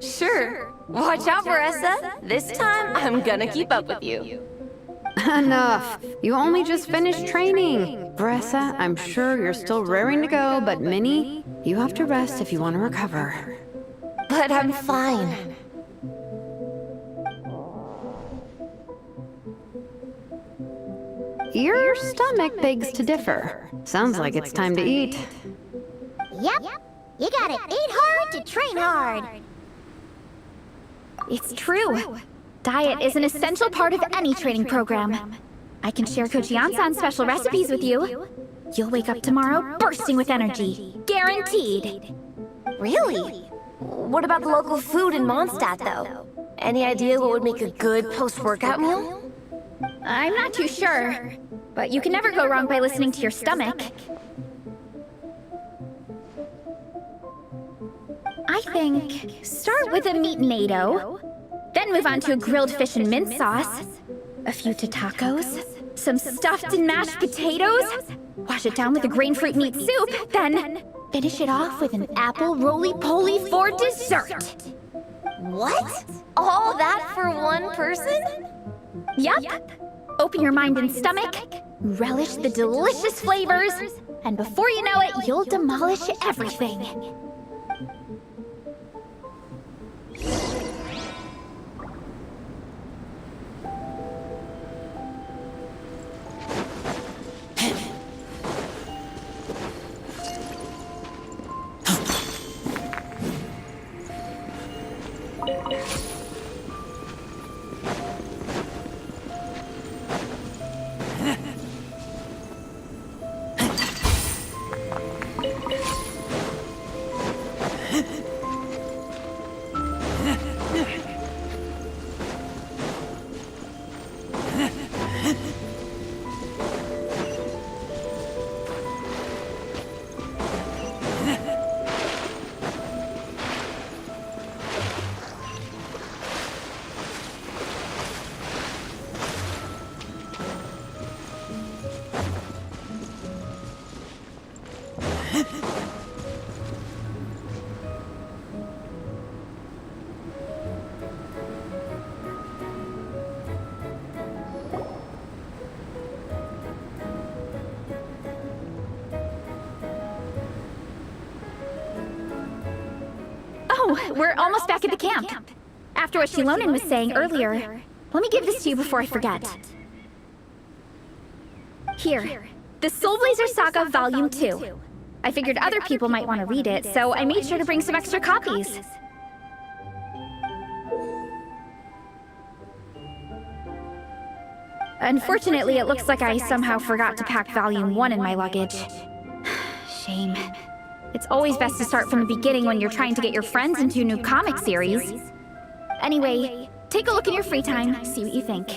Sure. Watch out, Marissa. This time, I'm gonna keep up with you. Enough. You only just finished training. Bressa, I'm sure you're still raring to go, but Minnie, you have to rest if you want to recover. But I'm fine. Your stomach begs to differ. Sounds like it's time to eat. Yep. You gotta eat hard to train hard. It's true. Diet is an essential part of any training program. I can share Coach Yansan's special recipes with you. You'll wake up tomorrow bursting with energy. Guaranteed. Really? What about the local food in Mondstadt, though? Any idea what would make a good post-workout meal? I'm not too sure, but you can never go wrong by listening to your stomach. I think start with a meat natto, then move on to a grilled fish and mint sauce, a few tacos, some stuffed and mashed potatoes, wash it down with a grain fruit meat soup, then finish it off with an apple roly-poly for dessert. What? All that for one person? Yup. Open your mind and stomach, relish the delicious flavors, and before you know it, you'll demolish everything. we're almost back at the camp. After what Shilonen was saying earlier, let me give this to you before I forget. Here, the Soul Blazer Saga Volume 2. I figured other people might want to read it, so I made sure to bring some extra copies. Unfortunately, it looks like I somehow forgot to pack Volume 1 in my luggage. Shame. It's always best to start from the beginning when you're trying to get your friends into a new comic series. Anyway, take a look in your free time, see what you think.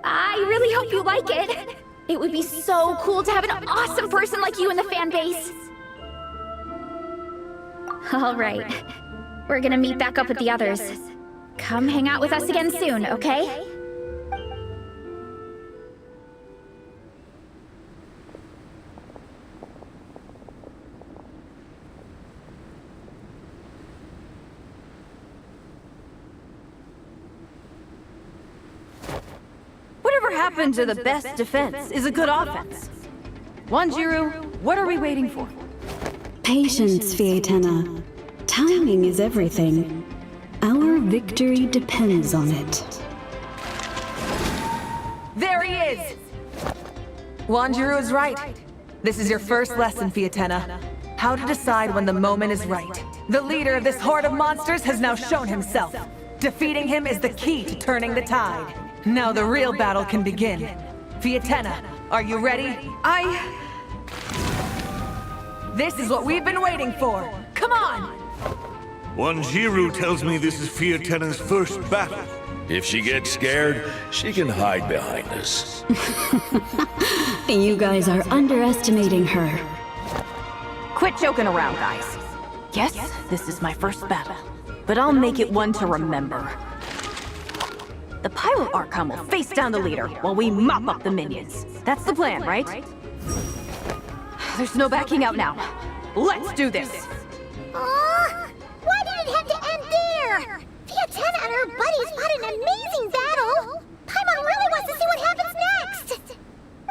I really hope you like it. It would be so cool to have an awesome person like you in the fan base. All right, we're gonna meet back up with the others. Come hang out with us again soon, okay? Whatever happened to the best defense is a good offense. Wanjiru, what are we waiting for? Patience, Fietena. Timing is everything. Our victory depends on it. There he is! Wanjiru is right. This is your first lesson, Fietena. How to decide when the moment is right. The leader of this horde of monsters has now shown himself. Defeating him is the key to turning the tide. Now the real battle can begin. Fietena, are you ready? This is what we've been waiting for. Come on! Wanjiru tells me this is Fietena's first battle. If she gets scared, she can hide behind us. You guys are underestimating her. Quit joking around, guys. Yes, this is my first battle, but I'll make it one to remember. The Pyro Archon will face down the leader while we mop up the minions. That's the plan, right? There's no backing out now. Let's do this! Why did it have to end there? Fietena and her buddies fought an amazing battle! Paimon really wants to see what happens next!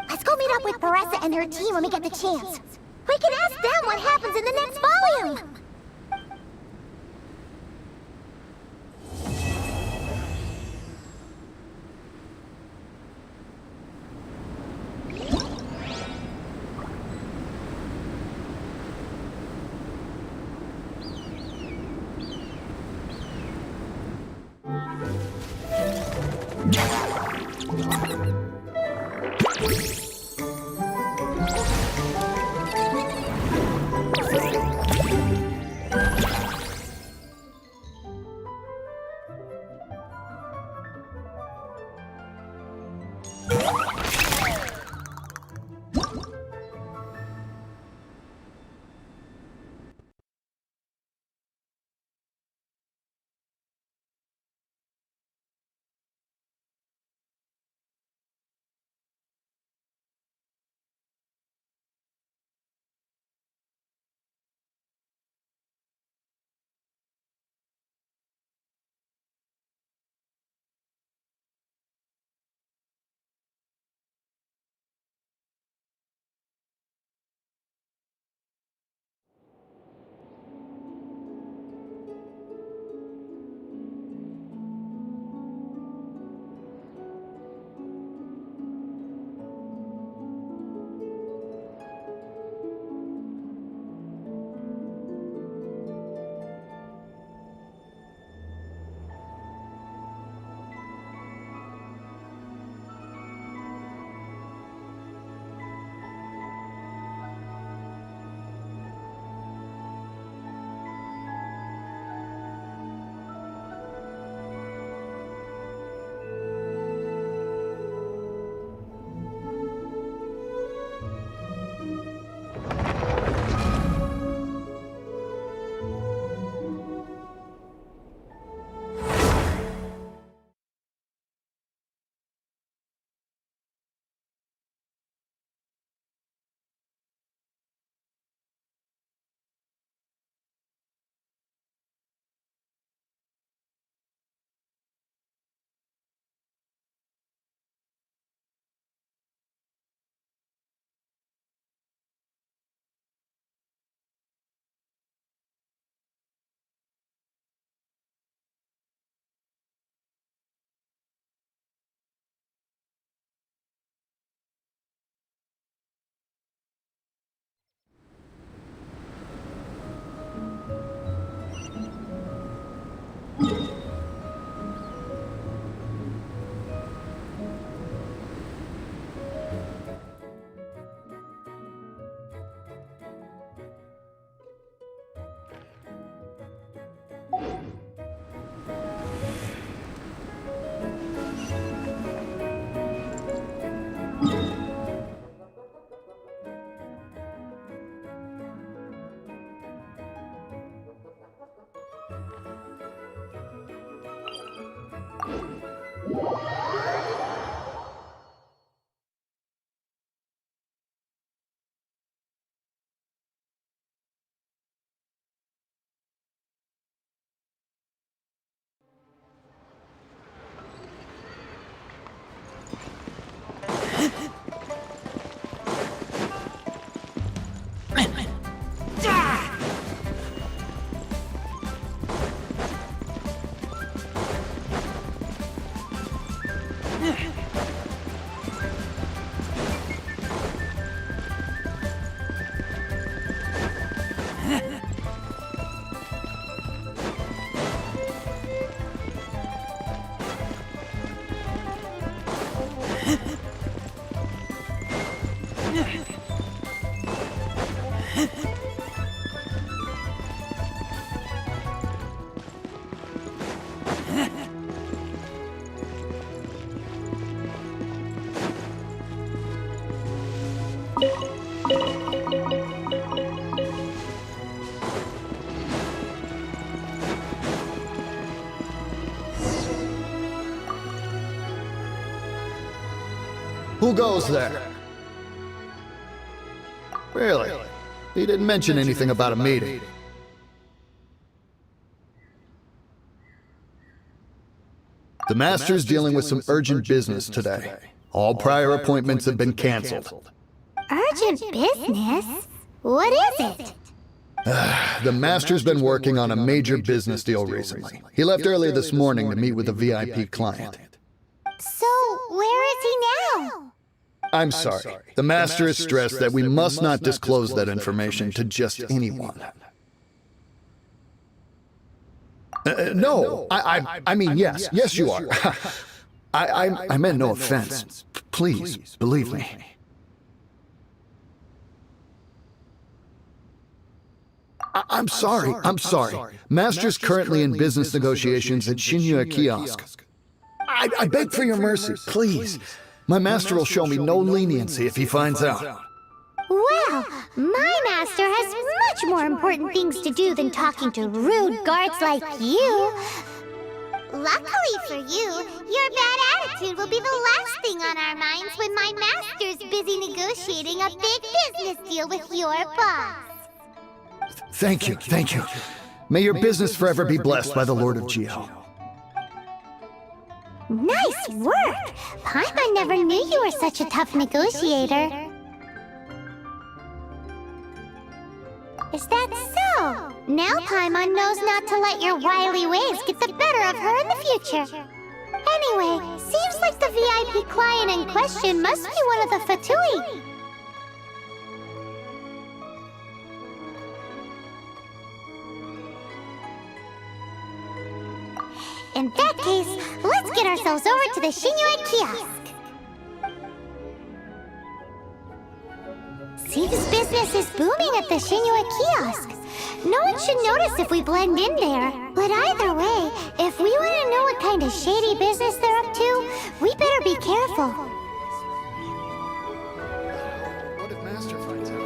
Let's go meet up with Paressa and her team when we get the chance. We can ask them what happens in the next volume! Who goes there? Really? He didn't mention anything about a meeting. The Master's dealing with some urgent business today. All prior appointments have been canceled. Urgent business? What is it? The Master's been working on a major business deal recently. He left early this morning to meet with a VIP client. So, where is he now? I'm sorry. The Master is stressed that we must not disclose that information to just anyone. No, I mean, yes. Yes, you are. I meant no offense. Please, believe me. I'm sorry. Master's currently in business negotiations at Shinya Kiosk. I beg for your mercy, please. My master will show me no leniency if he finds out. Well, my master has much more important things to do than talking to rude guards like you. Luckily for you, your bad attitude will be the last thing on our minds when my master's busy negotiating a big business deal with your boss. Thank you. May your business forever be blessed by the Lord of Geo. Nice work! Paimon never knew you were such a tough negotiator. Is that so? Now Paimon knows not to let your wily ways get the better of her in the future. Anyway, seems like the VIP client in question must be one of the Fatui. In that case, let's get ourselves over to the Shinya Kiosk. Seems business is booming at the Shinya Kiosk. No one should notice if we blend in there. But either way, if we want to know what kind of shady business they're up to, we better be careful. What if Master finds out?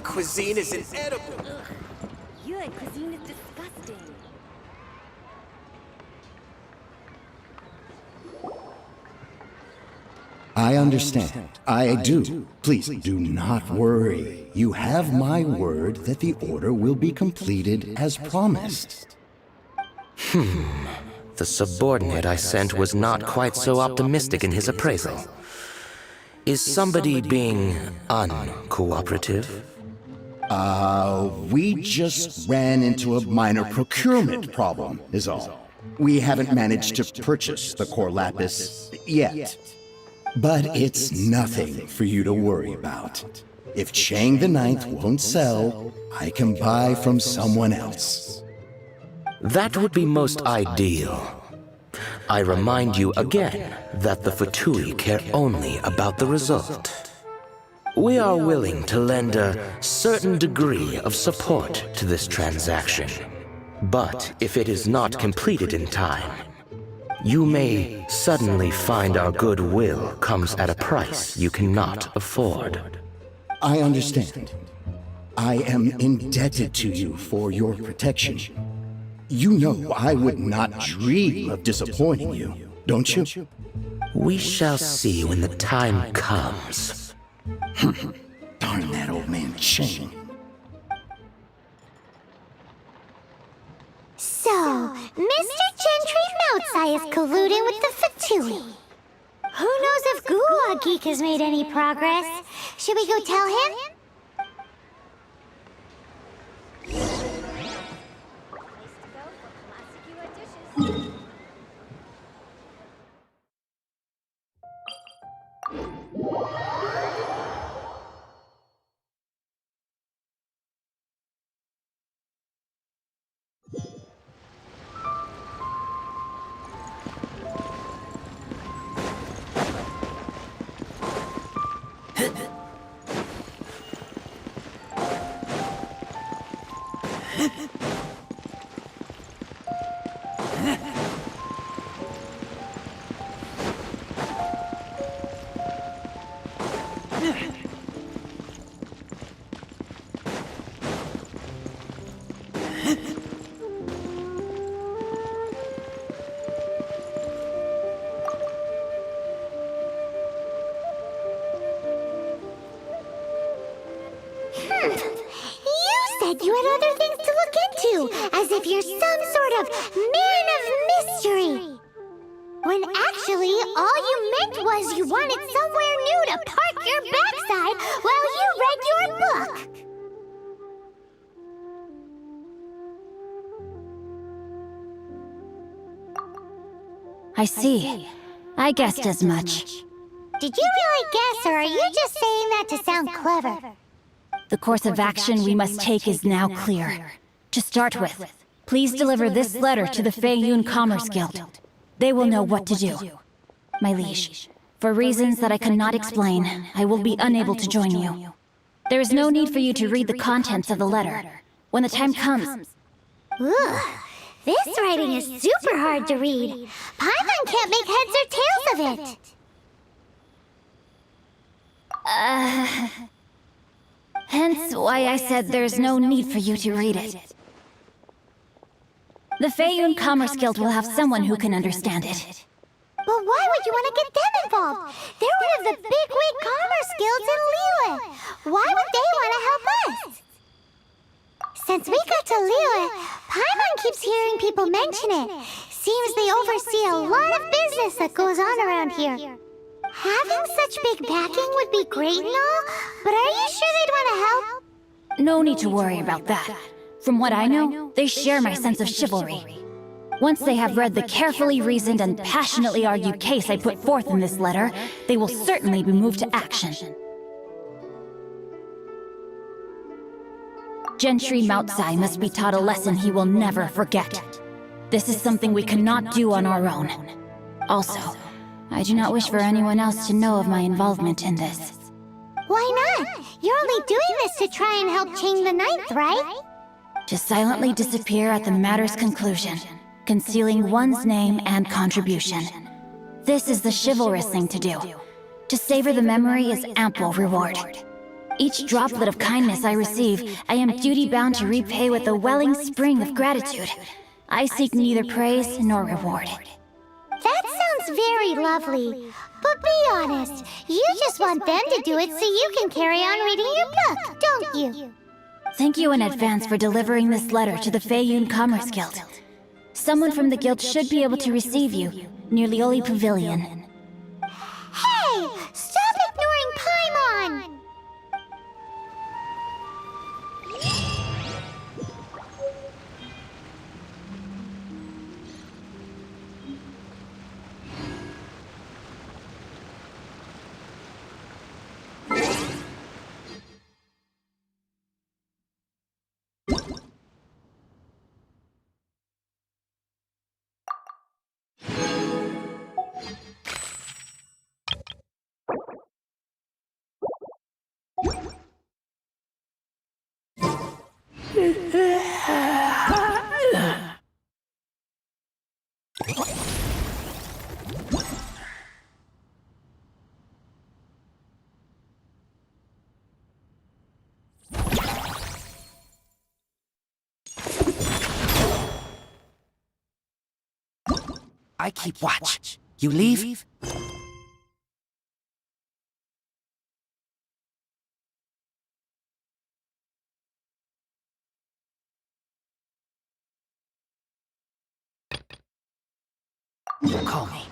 Cuisine is inedible. Yue cuisine is disgusting. I understand. I do. Please, do not worry. You have my word that the order will be completed as promised. The subordinate I sent was not quite so optimistic in his appraisal. Is somebody being uncooperative? We just ran into a minor procurement problem, is all. We haven't managed to purchase the core lapis yet. But it's nothing for you to worry about. If Chang the Ninth won't sell, I can buy from someone else. That would be most ideal. I remind you again that the Fatui care only about the result. We are willing to lend a certain degree of support to this transaction. But if it is not completed in time, you may suddenly find our goodwill comes at a price you cannot afford. I understand. I am indebted to you for your protection. You know I would not dream of disappointing you, don't you? We shall see when the time comes. Darn that old man Chang. So, Mr. Gentry Moutsai is colluding with the Fatui. Who knows if Guwa Geek has made any progress? Should we go tell him? You had other things to look into, as if you're some sort of man of mystery. When actually, all you meant was you wanted somewhere new to park your backside while you read your book. I see. I guessed as much. Did you really guess, or are you just saying that to sound clever? The course of action we must take is now clear. To start with, please deliver this letter to the Feiyun Commerce Guild. They will know what to do. My liege, for reasons that I cannot explain, I will be unable to join you. There is no need for you to read the contents of the letter. When the time comes... Ugh, this writing is super hard to read. Paimon can't make heads or tails of it. Hence why I said there's no need for you to read it. The Feiyun Commerce Guild will have someone who can understand it. But why would you want to get them involved? They're one of the bigwig commerce guilds in Liyue. Why would they want to help us? Since we got to Liyue, Paimon keeps hearing people mention it. Seems they oversee a lot of business that goes on around here. Having such big backing would be great and all, but are you sure they'd want to help? No need to worry about that. From what I know, they share my sense of chivalry. Once they have read the carefully reasoned and passionately argued case I put forth in this letter, they will certainly be moved to action. Gentry Moutsai must be taught a lesson he will never forget. This is something we cannot do on our own. Also, I do not wish for anyone else to know of my involvement in this. Why not? You're only doing this to try and help Chang the Ninth, right? To silently disappear at the matter's conclusion, concealing one's name and contribution. This is the chivalrous thing to do. To savor the memory is ample reward. Each droplet of kindness I receive, I am duty-bound to repay with a welling spring of gratitude. I seek neither praise nor reward. That sounds very lovely. But be honest, you just want them to do it so you can carry on reading your book, don't you? Thank you in advance for delivering this letter to the Feiyun Commerce Guild. Someone from the guild should be able to receive you near Lioli Pavilion. Hey! Stop ignoring Paimon! I keep watch. You leave? Call me.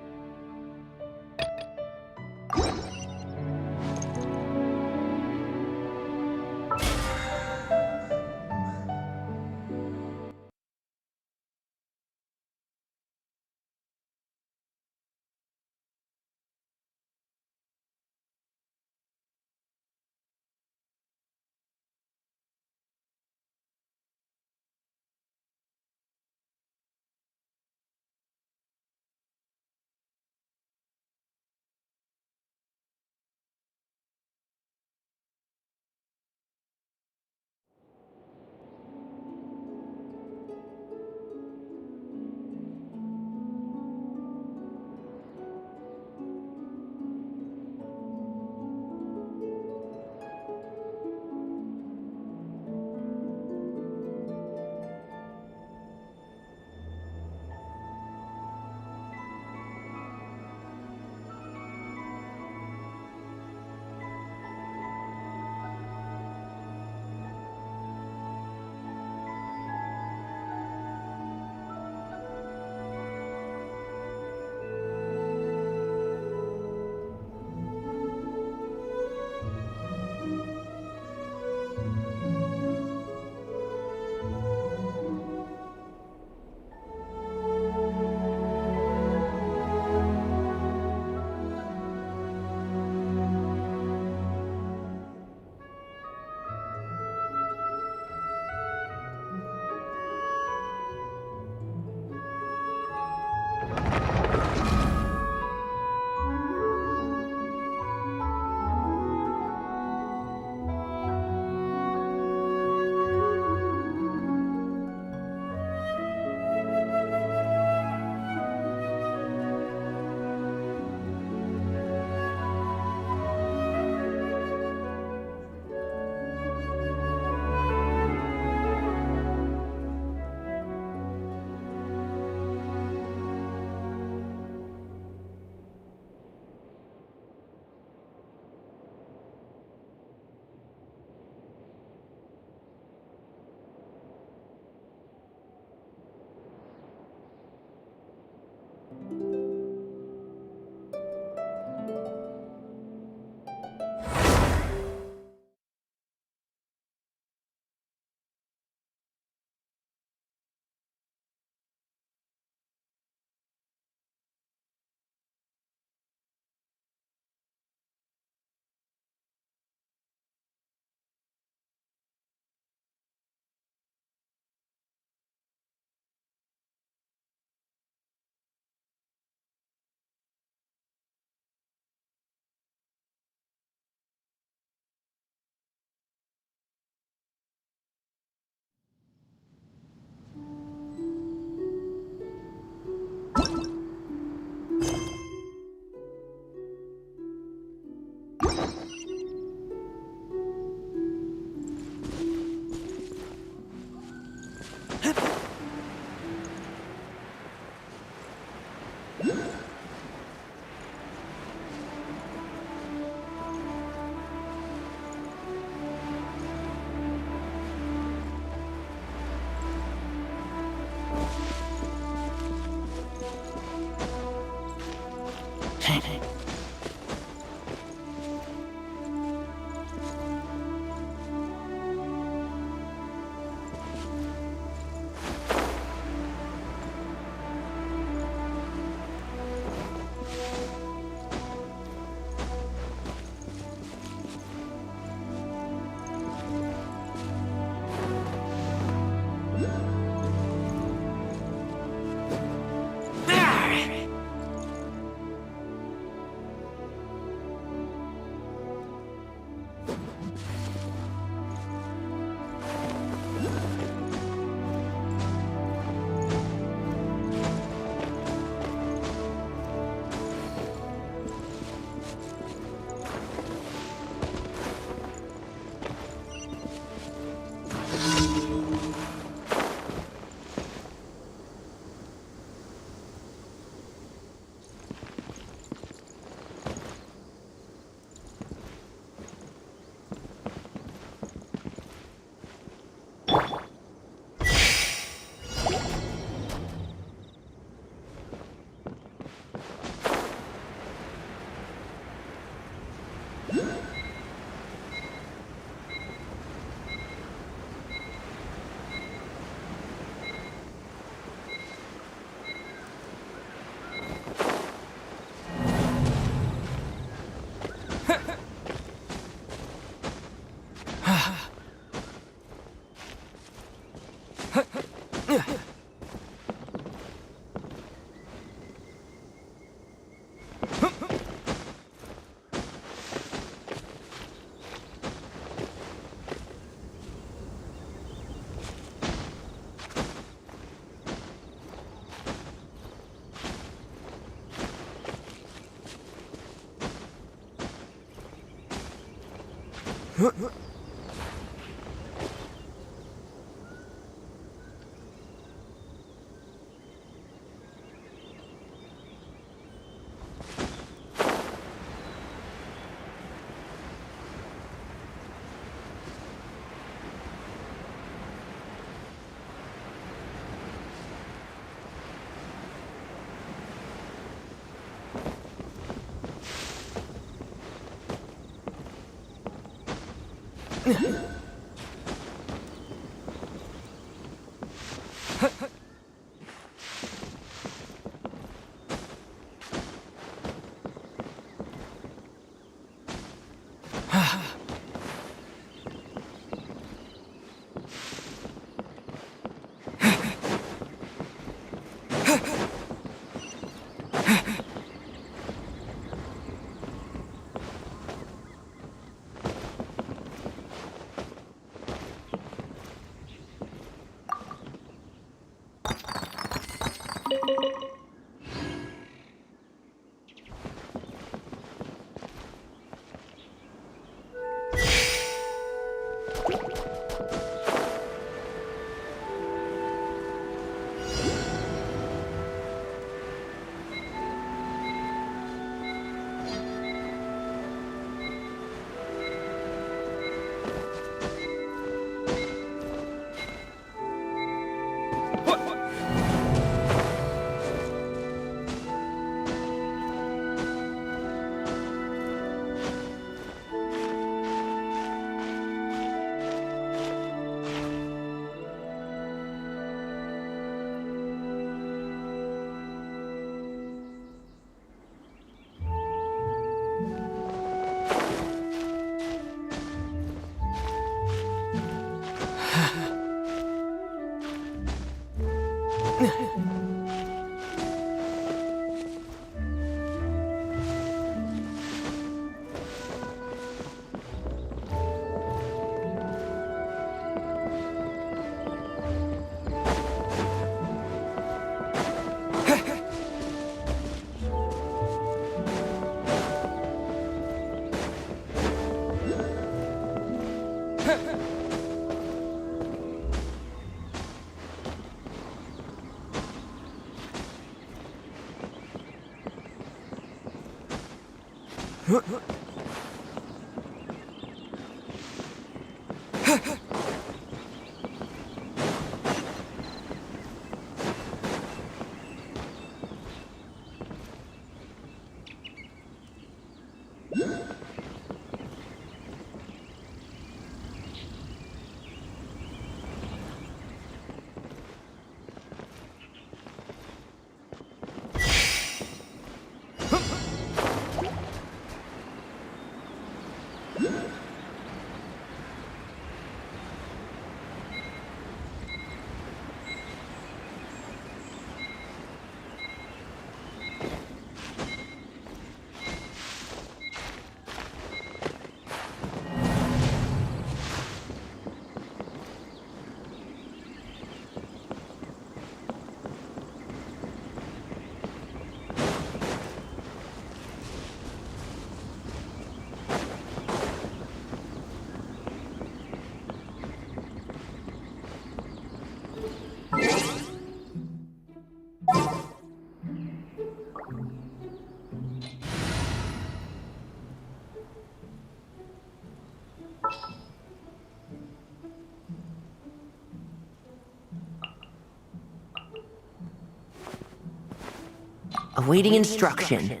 Awaiting instruction.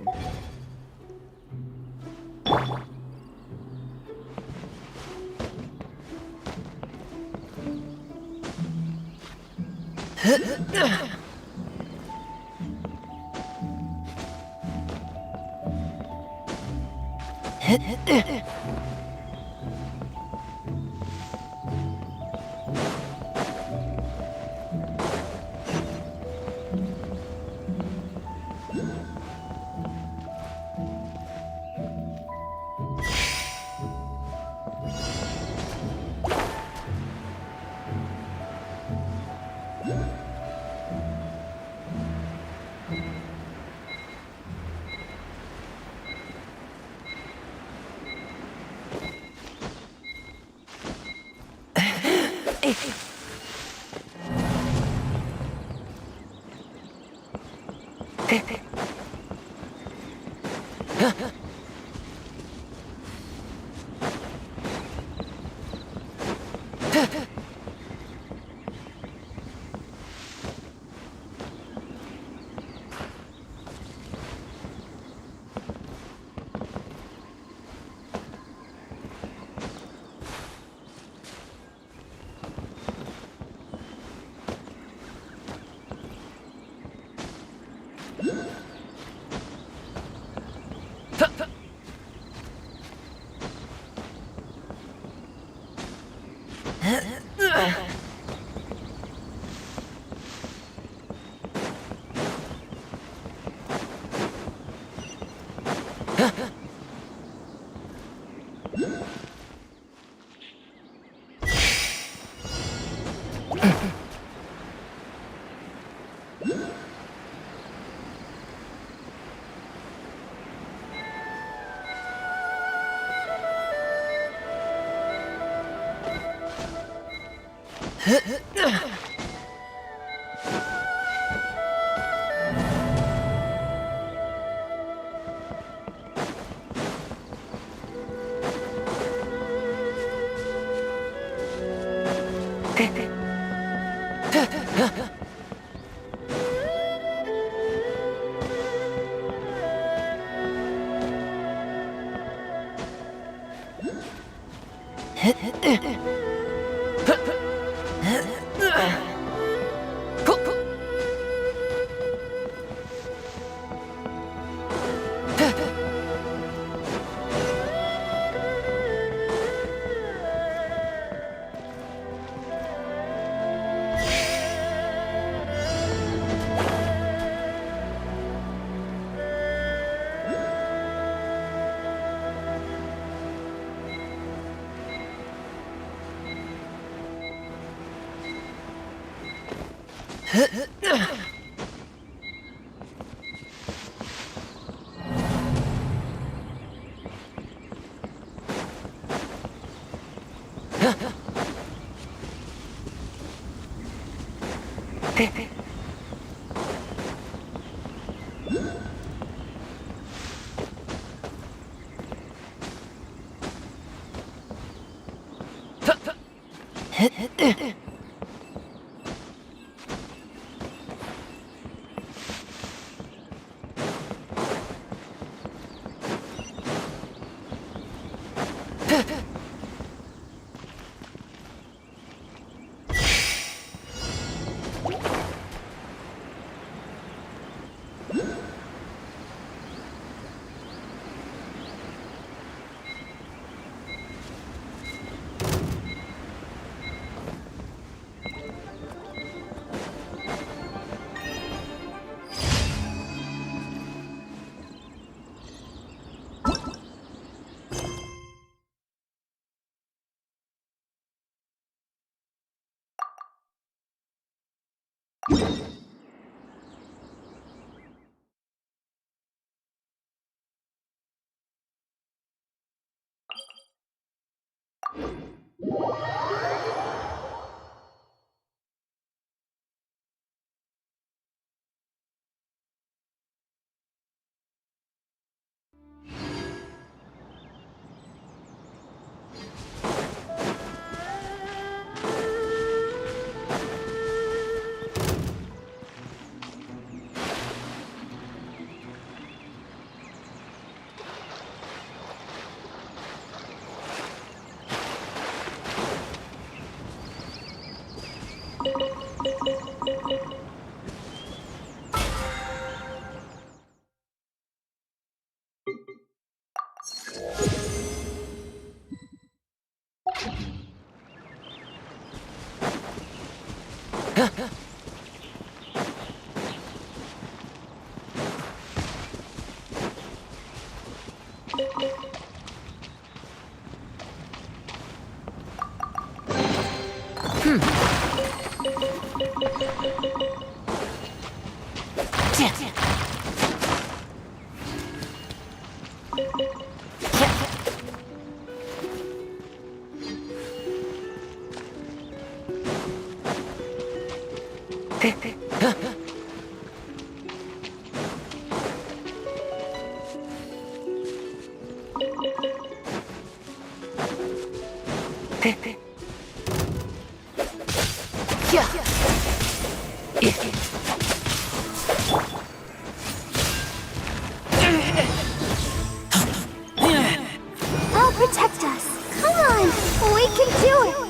I'll protect us. Come on, we can do it.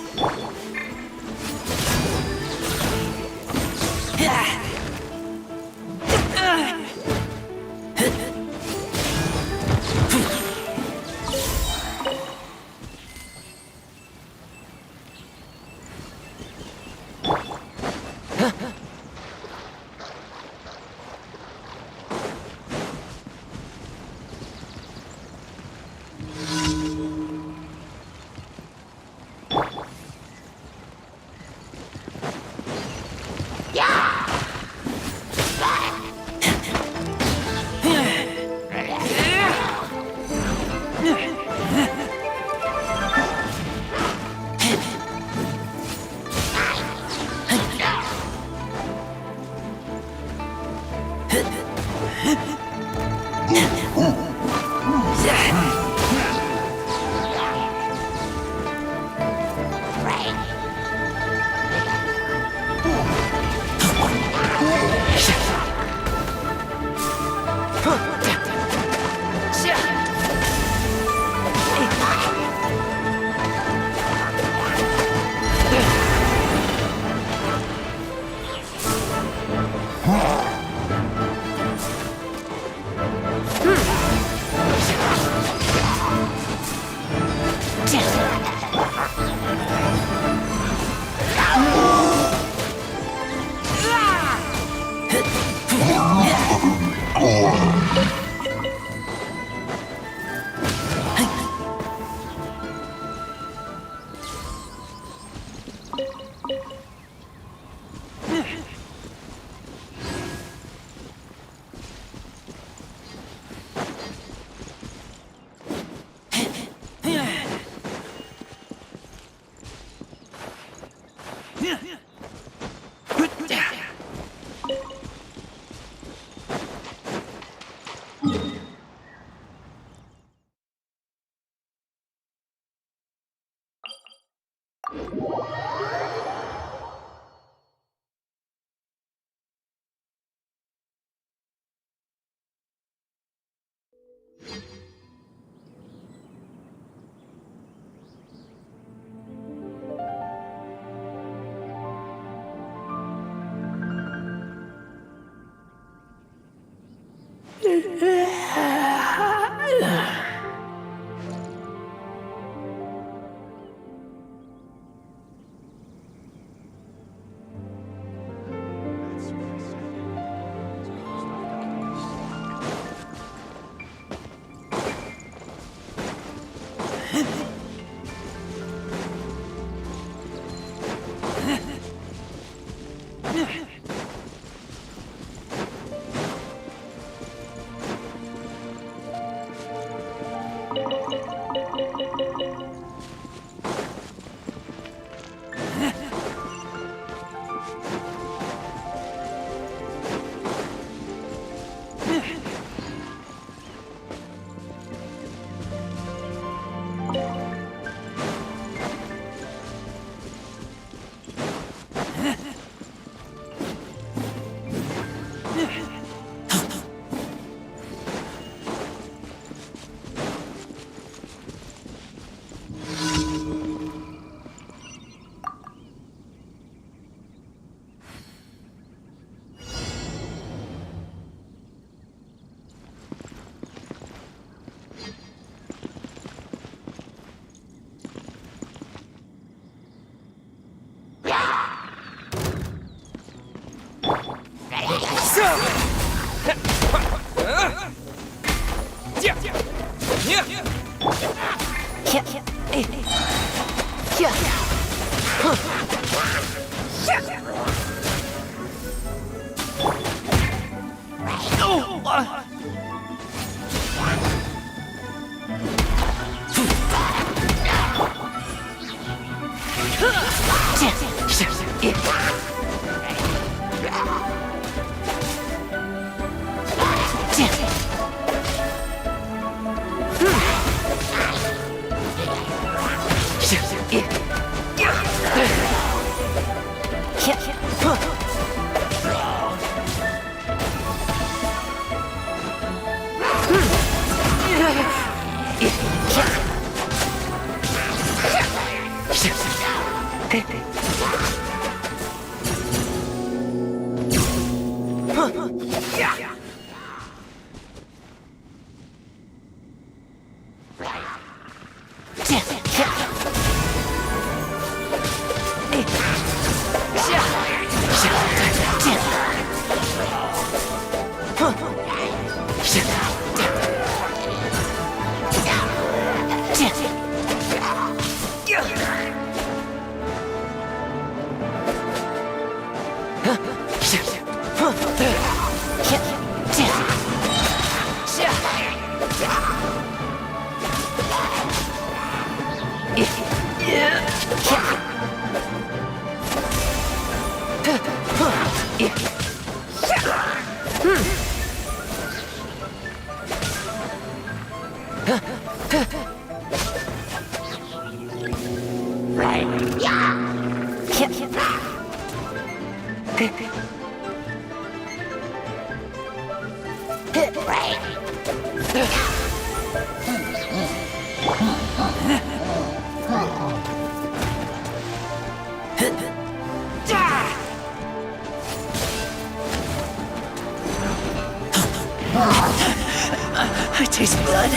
I taste blood.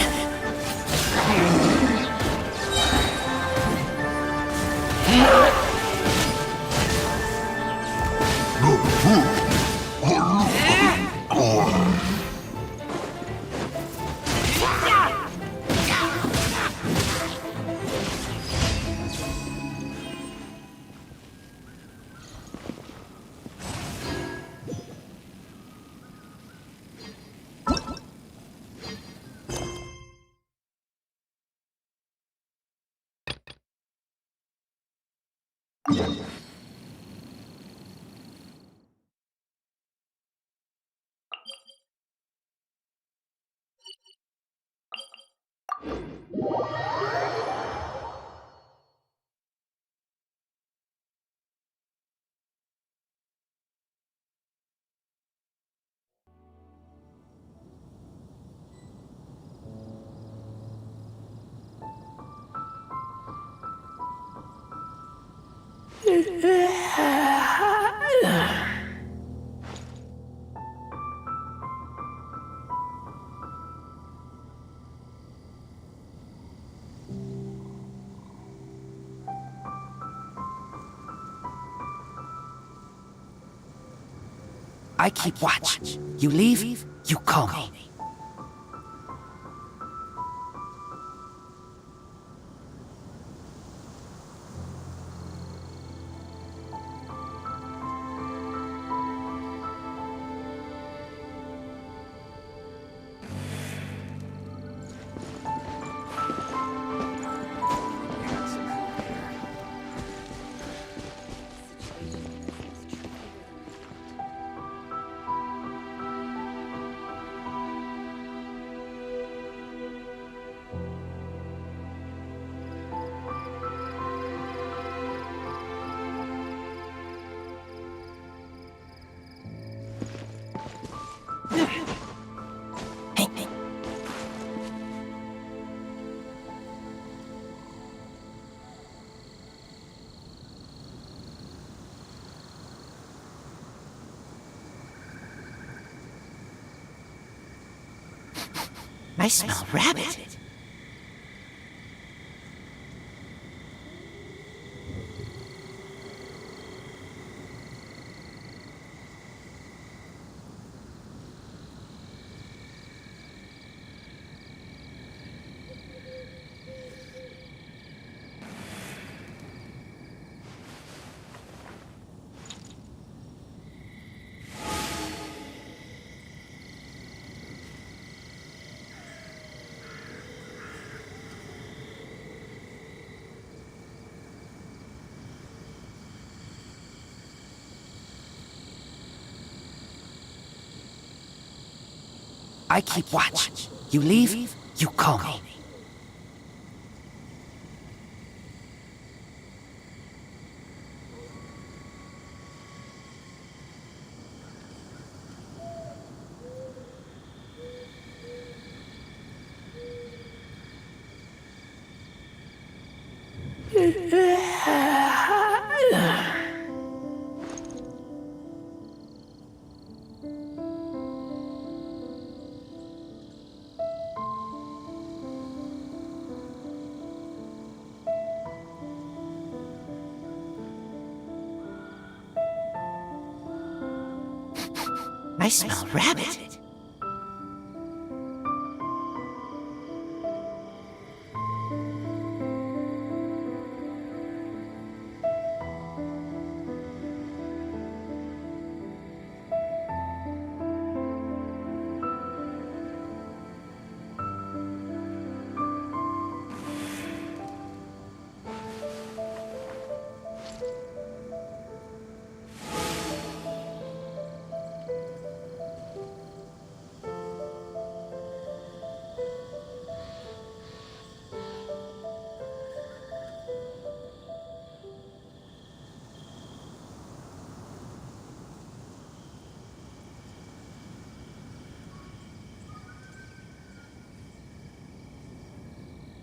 I keep watch. You leave, you call me. I smell rabbit. I keep watch. You leave, you call me. I smell rabbit.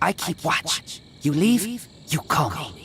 I keep watch. You leave, you call me.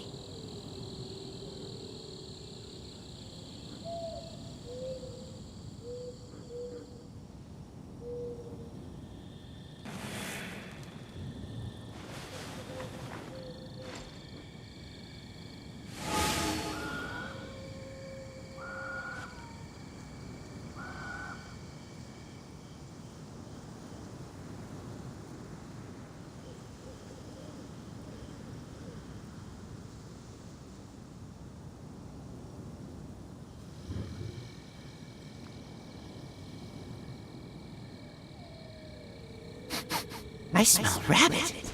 I smell rabbit.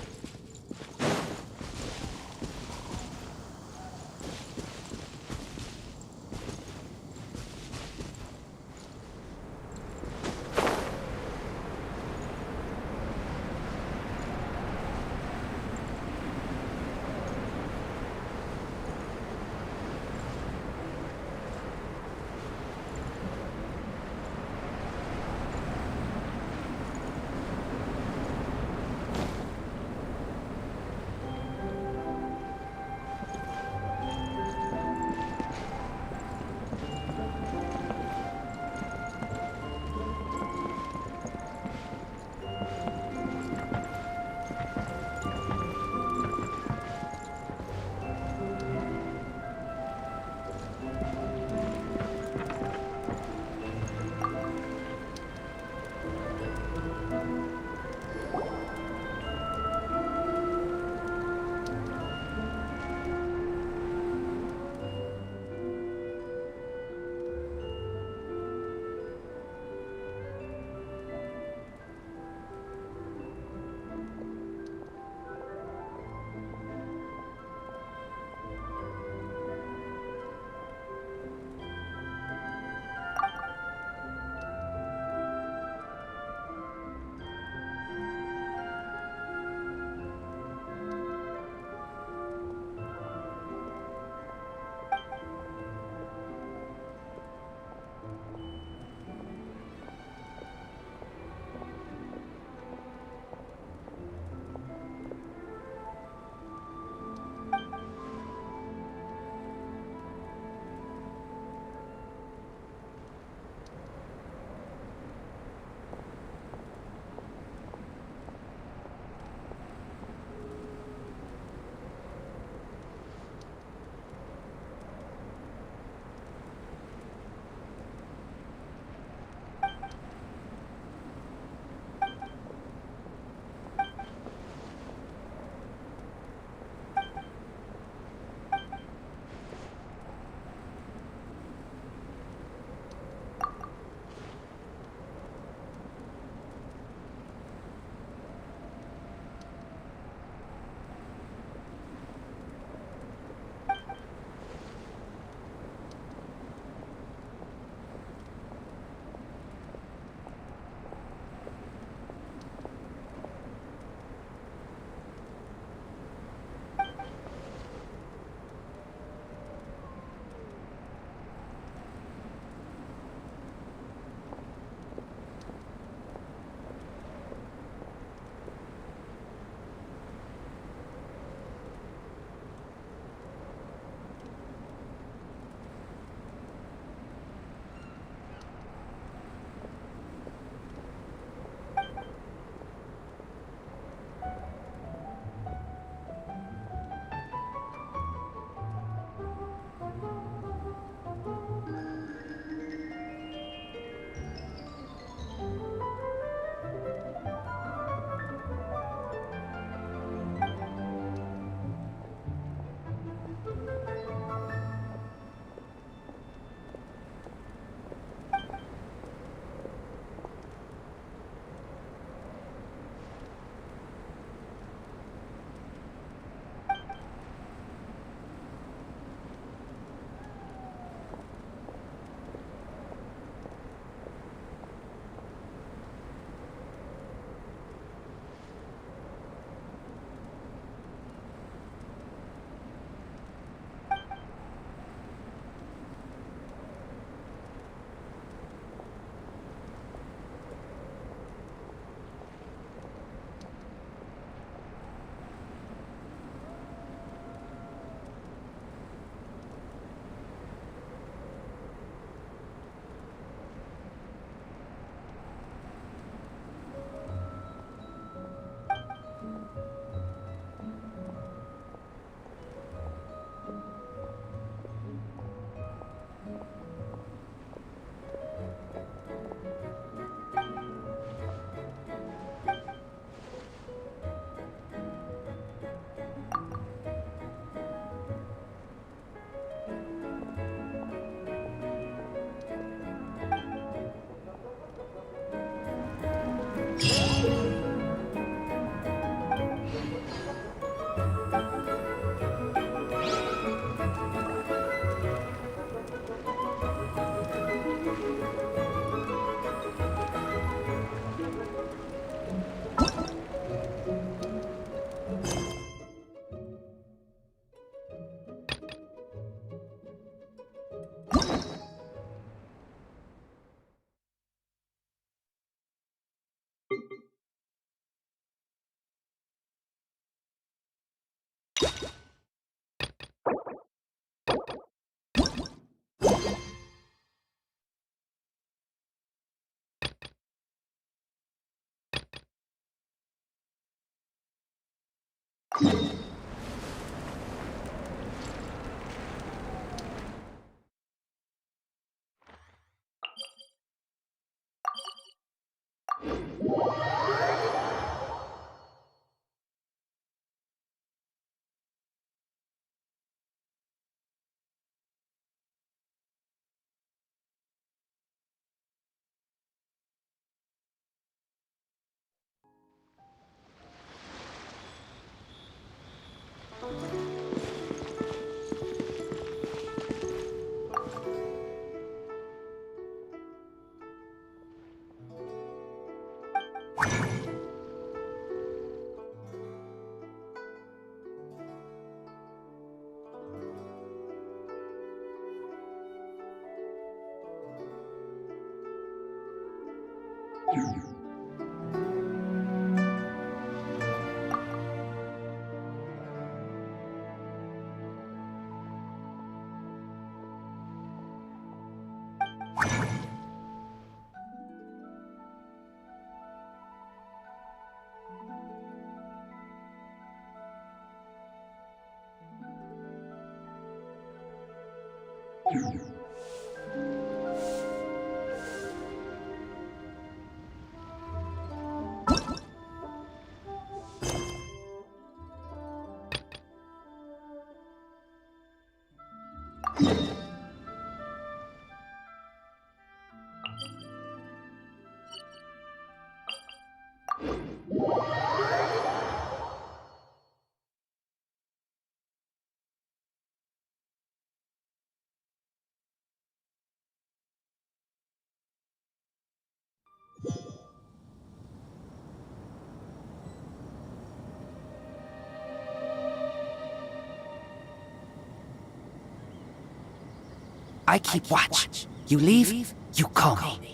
I keep watch. You leave, you call me.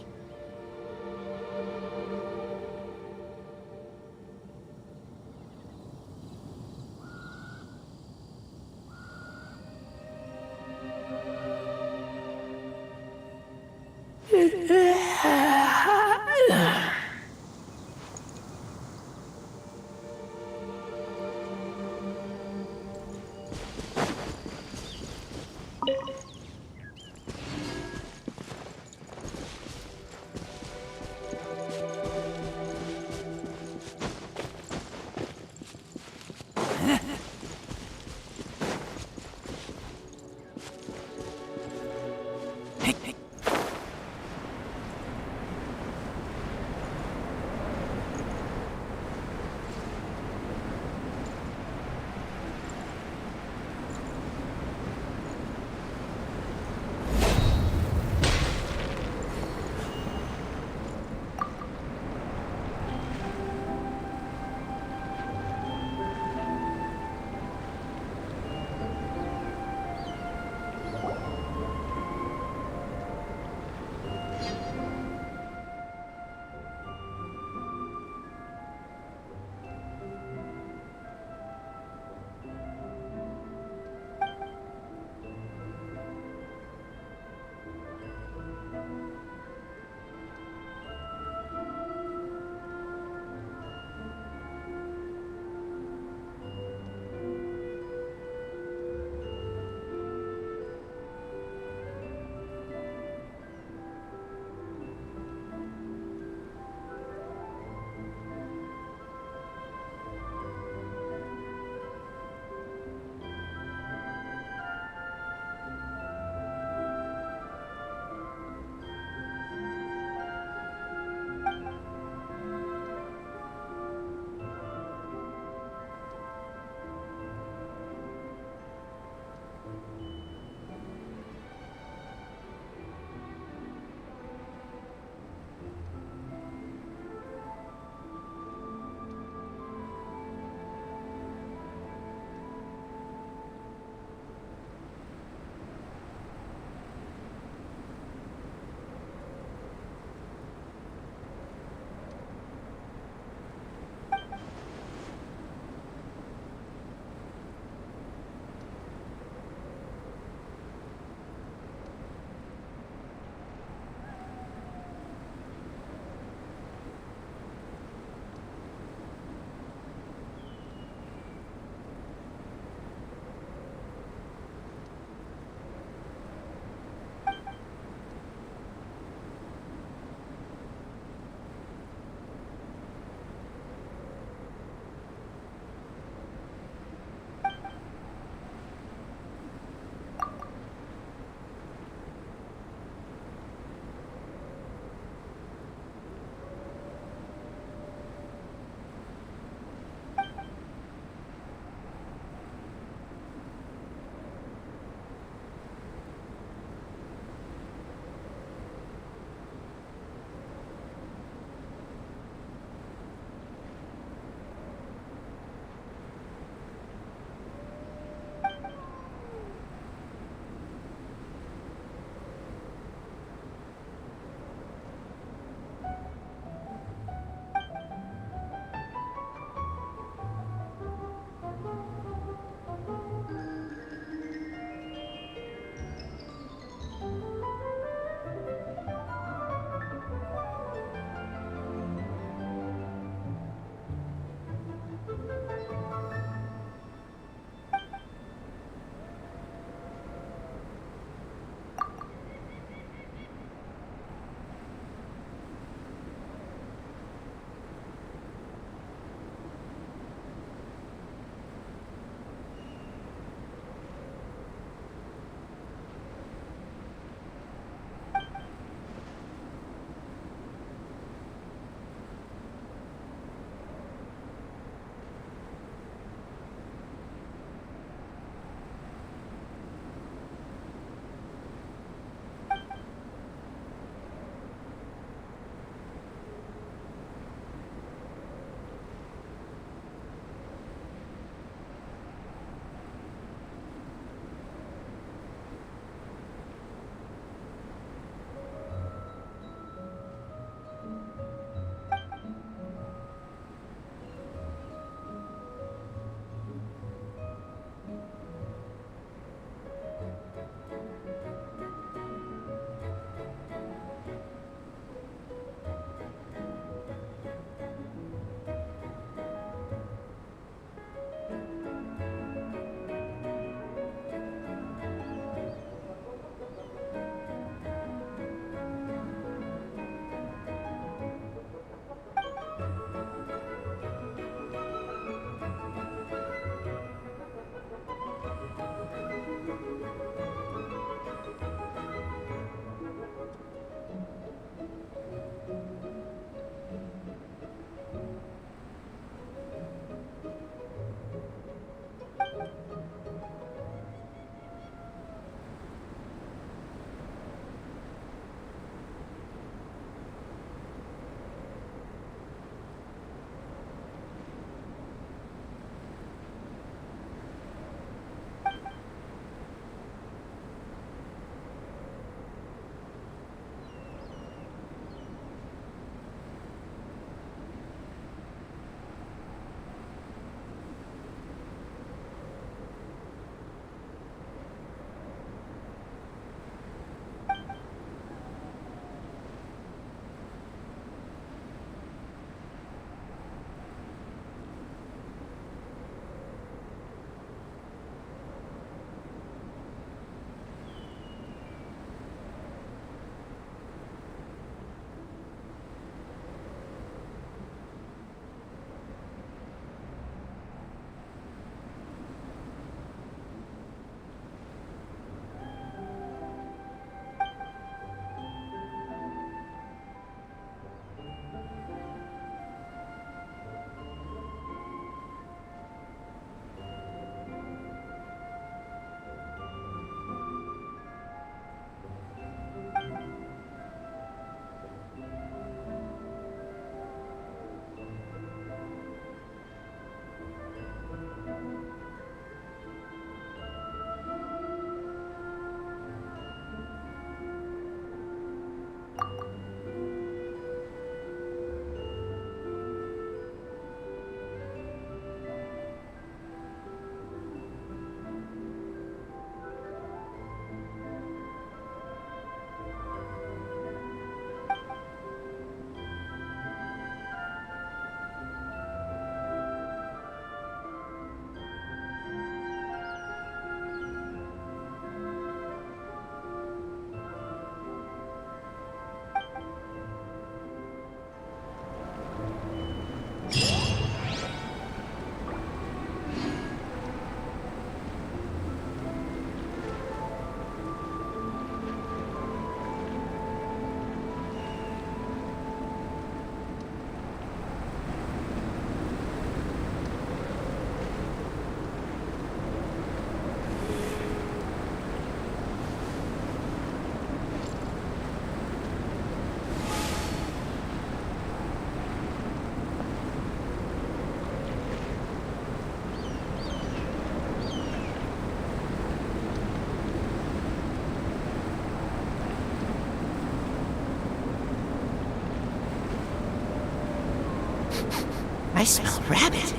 I smell rabbit.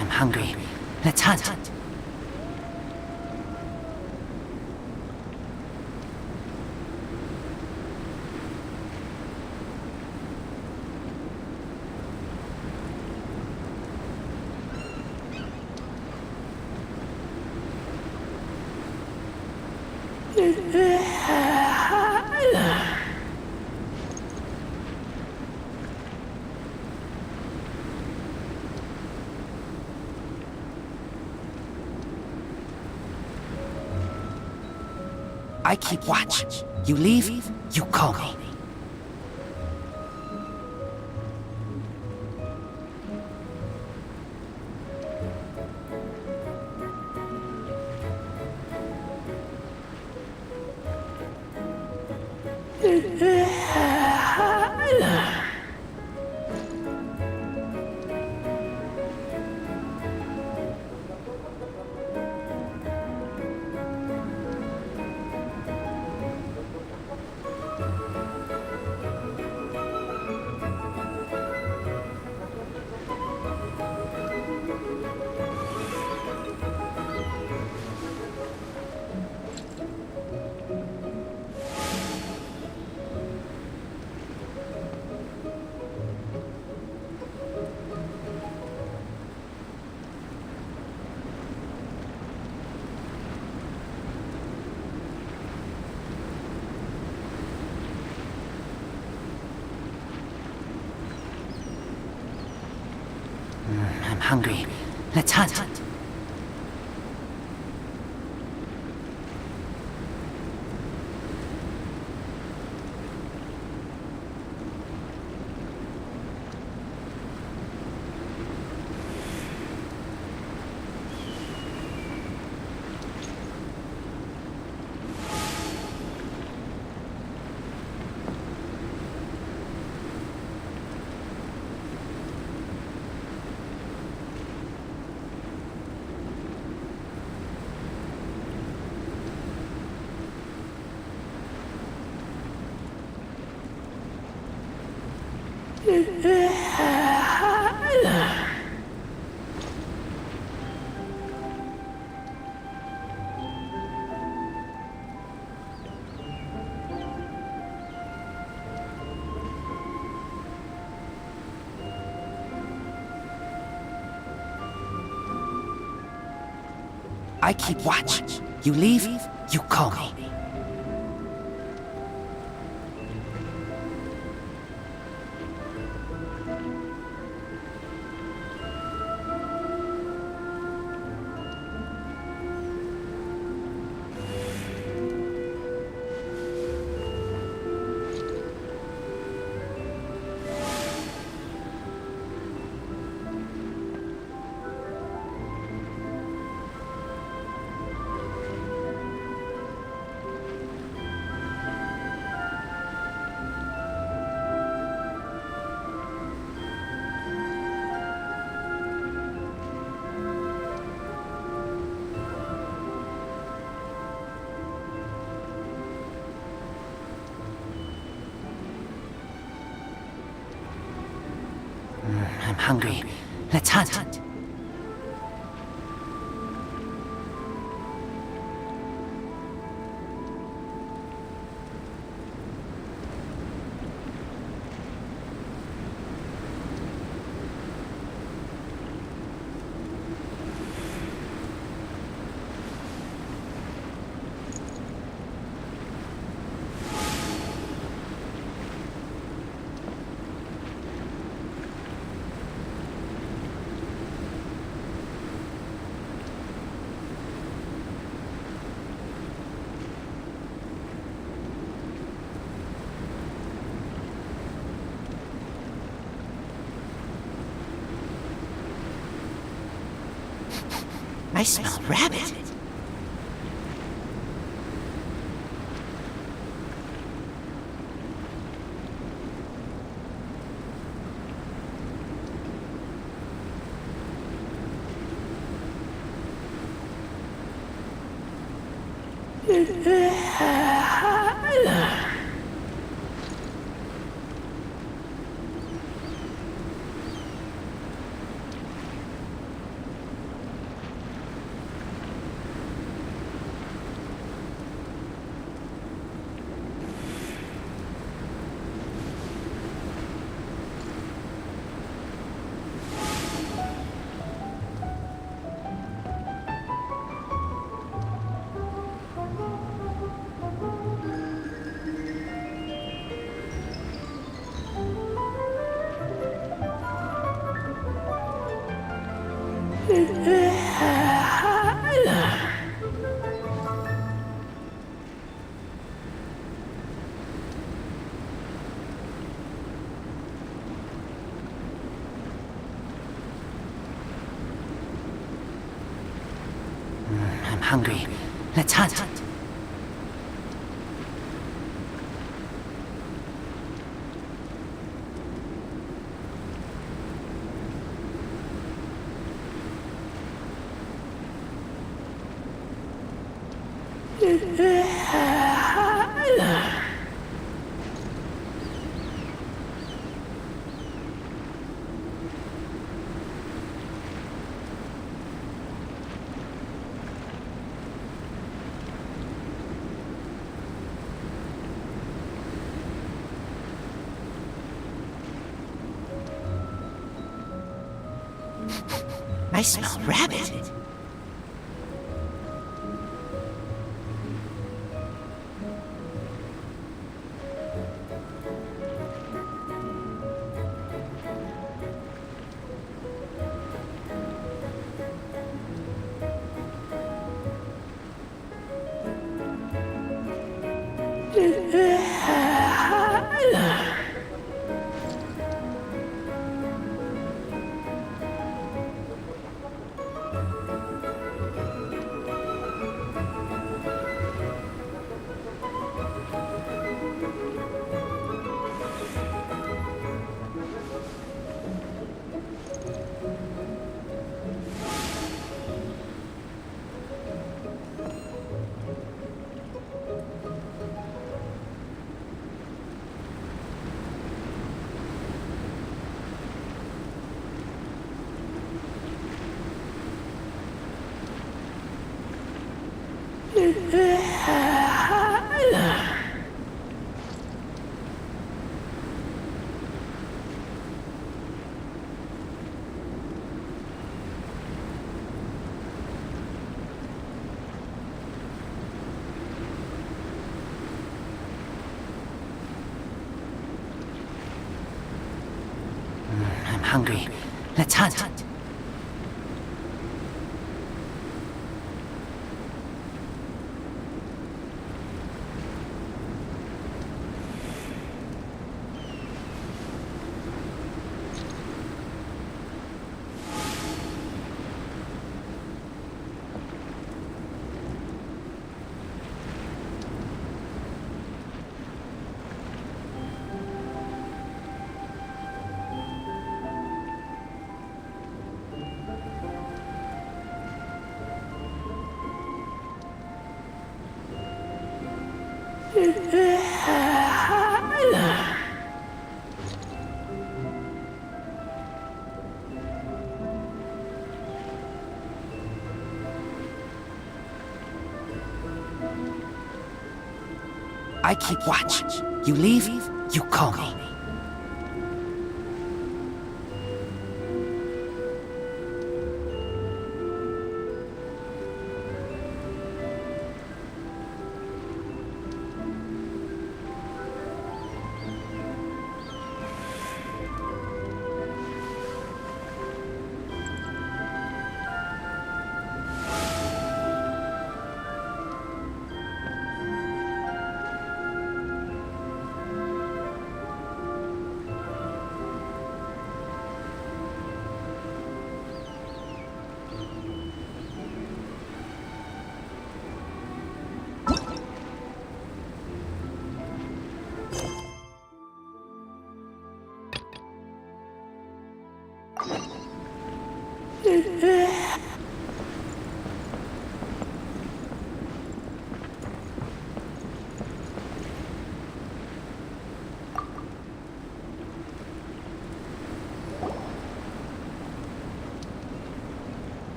I'm hungry. Let's hunt. I keep watch. You leave, you call me. I'm hungry. Let's hunt. I keep watch. You leave, you call me. I'm hungry. Let's hunt. I smell rabbit. I'm hungry. Let's hunt. I smell rabbit. I'm hungry. Let's hunt. I keep watch. You leave, you call me.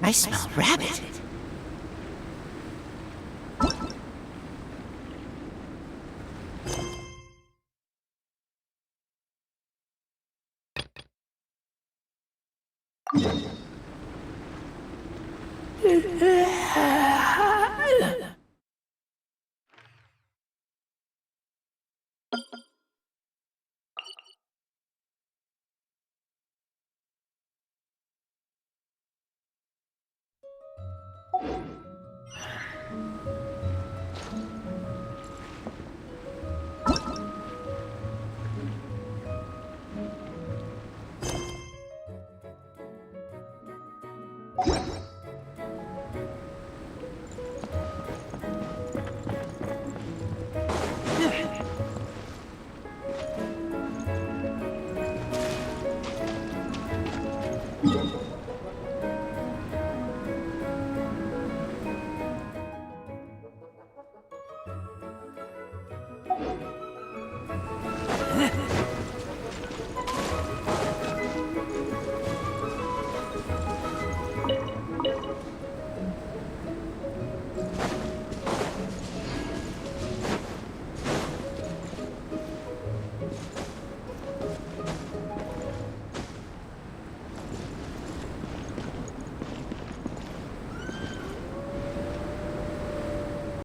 I smell rabbit.